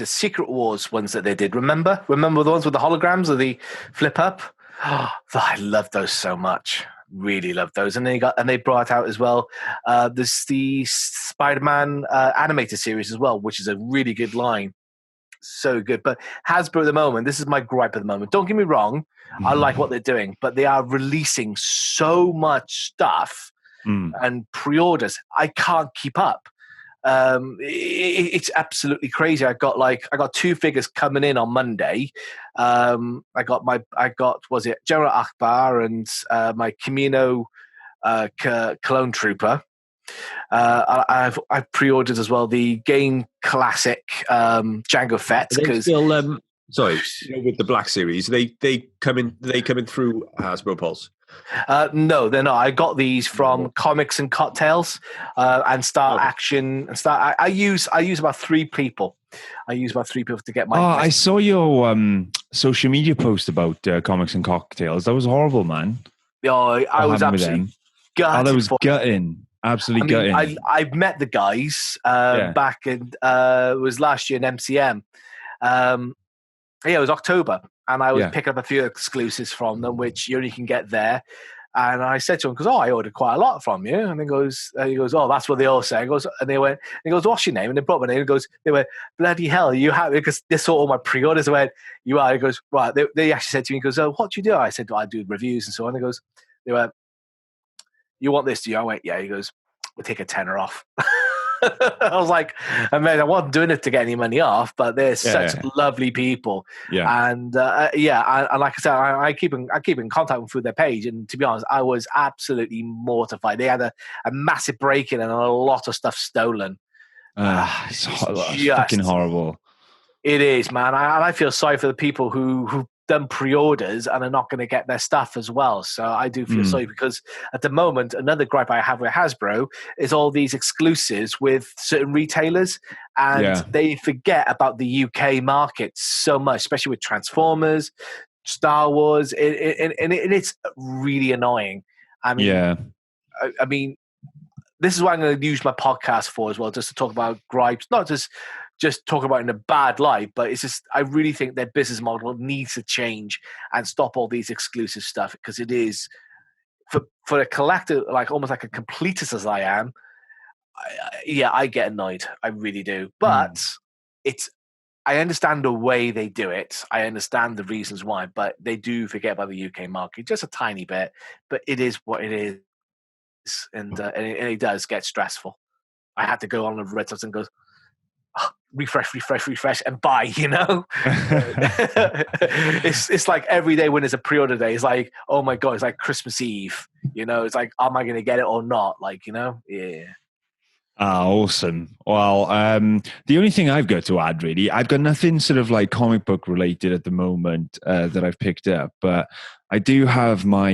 Secret Wars ones that they did. Remember the ones with the holograms or the flip up? Oh, I love those so much. Really love those. And they brought out as well. There's the Spider-Man animated series as well, which is a really good line. So good. But Hasbro at the moment, this is my gripe at the moment. Don't get me wrong, I like what they're doing, but they are releasing so much stuff and pre-orders. I can't keep up. It's absolutely crazy. I got two figures coming in on Monday. I got General Akbar and my Camino Clone Trooper. I've pre-ordered as well the Game Classic Jango Fett because with the Black Series they come in through Hasbro Pulse. No, they're not. I got these from Comics and Cocktails and Star Action and Star. I use about three people. I use about three people to get my. I saw your social media post about Comics and Cocktails. That was horrible, man. Oh, I was absolutely gutted. That was gutting. Absolutely gutting. I've met the guys back in it was last year in MCM. It was October, and I was picking up a few exclusives from them, which you only can get there. And I said to him, "Because I ordered quite a lot from you." And he goes, "Oh, that's what they all say." He goes, "What's your name?" And they brought my name. They went, "Bloody hell, you have," because they saw all my pre-orders. I went, "You are." He goes, "Right." They actually said to me, "He goes, what do you do?" I said, "I do reviews and so on." They went, "You want this, do you?" I went, "Yeah." He goes, "We'll take a tenner off." I was like, I wasn't doing it to get any money off, but they're such lovely people. Yeah. And and like I said, I keep in contact with through their page. And to be honest, I was absolutely mortified. They had a massive break-in and a lot of stuff stolen. It's fucking horrible. It is, man. I feel sorry for the people who done pre-orders and are not going to get their stuff as well. So I do feel sorry because at the moment, another gripe I have with Hasbro is all these exclusives with certain retailers, and they forget about the UK market so much, especially with Transformers, Star Wars, and it's really annoying. I mean, this is what I'm going to use my podcast for as well, just to talk about gripes, not just talk about it in a bad light, but it's just, I really think their business model needs to change and stop all these exclusive stuff, because it is, for a collector, like almost like a completist as I am, I get annoyed. I really do. But I understand the way they do it. I understand the reasons why, but they do forget about the UK market just a tiny bit, but it is what it is. And it does get stressful. I had to go on the Red and go, refresh and buy, it's like every day when there's a pre-order day, it's like, oh my god, it's like Christmas Eve, it's like, am I going to get it or not, Awesome. Well, the only thing I've got to add, really, I've got nothing sort of like comic book related at the moment that I've picked up, but I do have my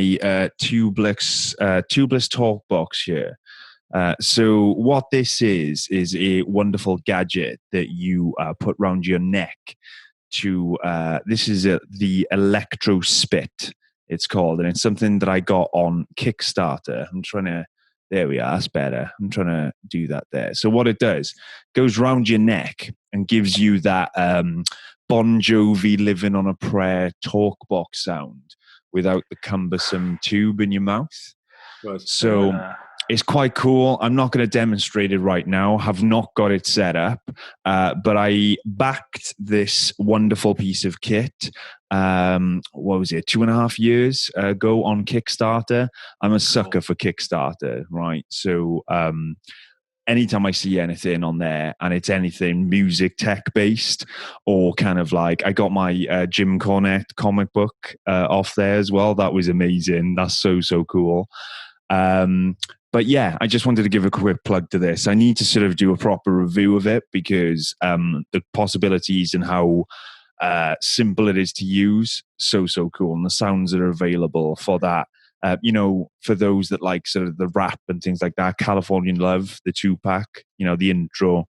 Tubeless Talkbox here. So what this is a wonderful gadget that you put round your neck to, this is the ElectroSpit, it's called, and it's something that I got on Kickstarter. There we are, that's better. I'm trying to do that there. So what it does, goes round your neck and gives you that Bon Jovi Living on a Prayer talkbox sound without the cumbersome tube in your mouth. Right. So It's quite cool. I'm not going to demonstrate it right now. Have not got it set up, but I backed this wonderful piece of kit. What was it? 2.5 years ago on Kickstarter. I'm a sucker for Kickstarter, right? So anytime I see anything on there and it's anything music tech based or kind of like, I got my Jim Cornette comic book off there as well. That was amazing. That's so cool. But yeah, I just wanted to give a quick plug to this. I need to sort of do a proper review of it because the possibilities and how simple it is to use, so cool. And the sounds that are available for that. For those that like sort of the rap and things like that, Californian Love, the 2-pack, the intro,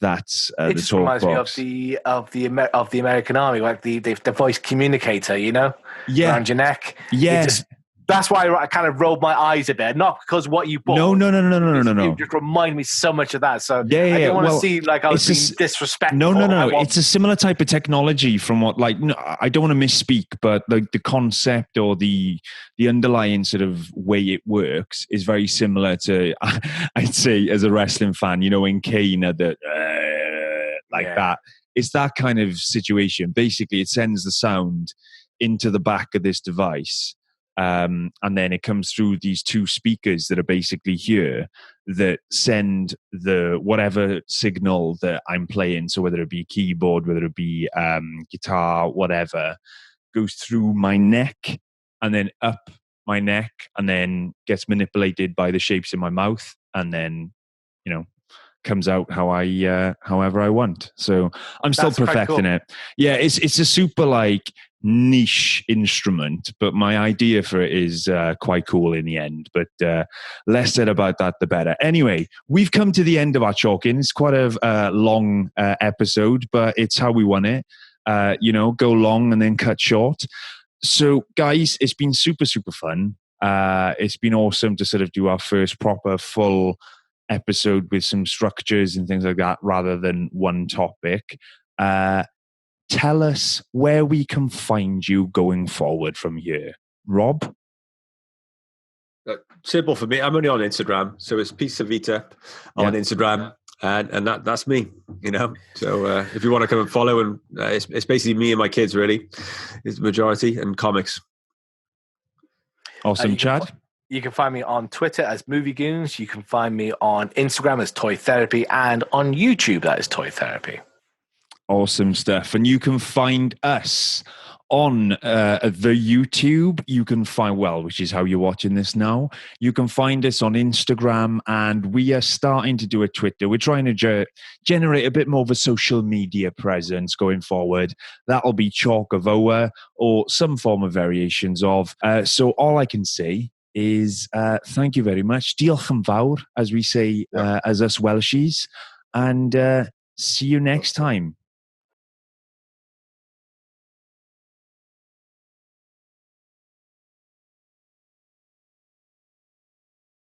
that's it the just reminds me Talkbox. of the American Army, like the voice communicator, around your neck. Yes. That's why I kind of rolled my eyes a bit, not because what you bought. No. It just reminded me so much of that. So I don't want to see like I was being disrespectful. No. It's a similar type of technology from what, like, no, I don't want to misspeak, but like the concept or the underlying sort of way it works is very similar to, I'd say, as a wrestling fan, in Kane, that. It's that kind of situation. Basically, it sends the sound into the back of this device. And then it comes through these 2 speakers that are basically here that send the whatever signal that I'm playing. So whether it be keyboard, whether it be guitar, whatever, goes through my neck and then up my neck and then gets manipulated by the shapes in my mouth and then, comes out however I want. So I'm still perfecting it. Yeah, it's a super like niche instrument, but my idea for it is quite cool in the end. But less said about that, the better. Anyway, we've come to the end of our chalking. It's quite a long episode, but it's how we want it. Go long and then cut short. So, guys, it's been super fun. It's been awesome to sort of do our first proper full episode with some structures and things like that rather than one topic. Tell us where we can find you going forward from here. Rob? Simple for me. I'm only on Instagram, so it's Pizza Vita on Instagram, and that's me. So if you want to come and follow, and it's basically me and my kids. Really, is the majority, and comics. Awesome, Chad. You can find me on Twitter as Movie Goons. You can find me on Instagram as Toy Therapy, and on YouTube that is Toy Therapy. Awesome stuff. And you can find us on the YouTube. You can find, which is how you're watching this now. You can find us on Instagram, and we are starting to do a Twitter. We're trying to generate a bit more of a social media presence going forward. That'll be Chalk of Oa or some form of variations of. So all I can say is thank you very much. Diolch yn fawr, as we say as us Welshies. And see you next time.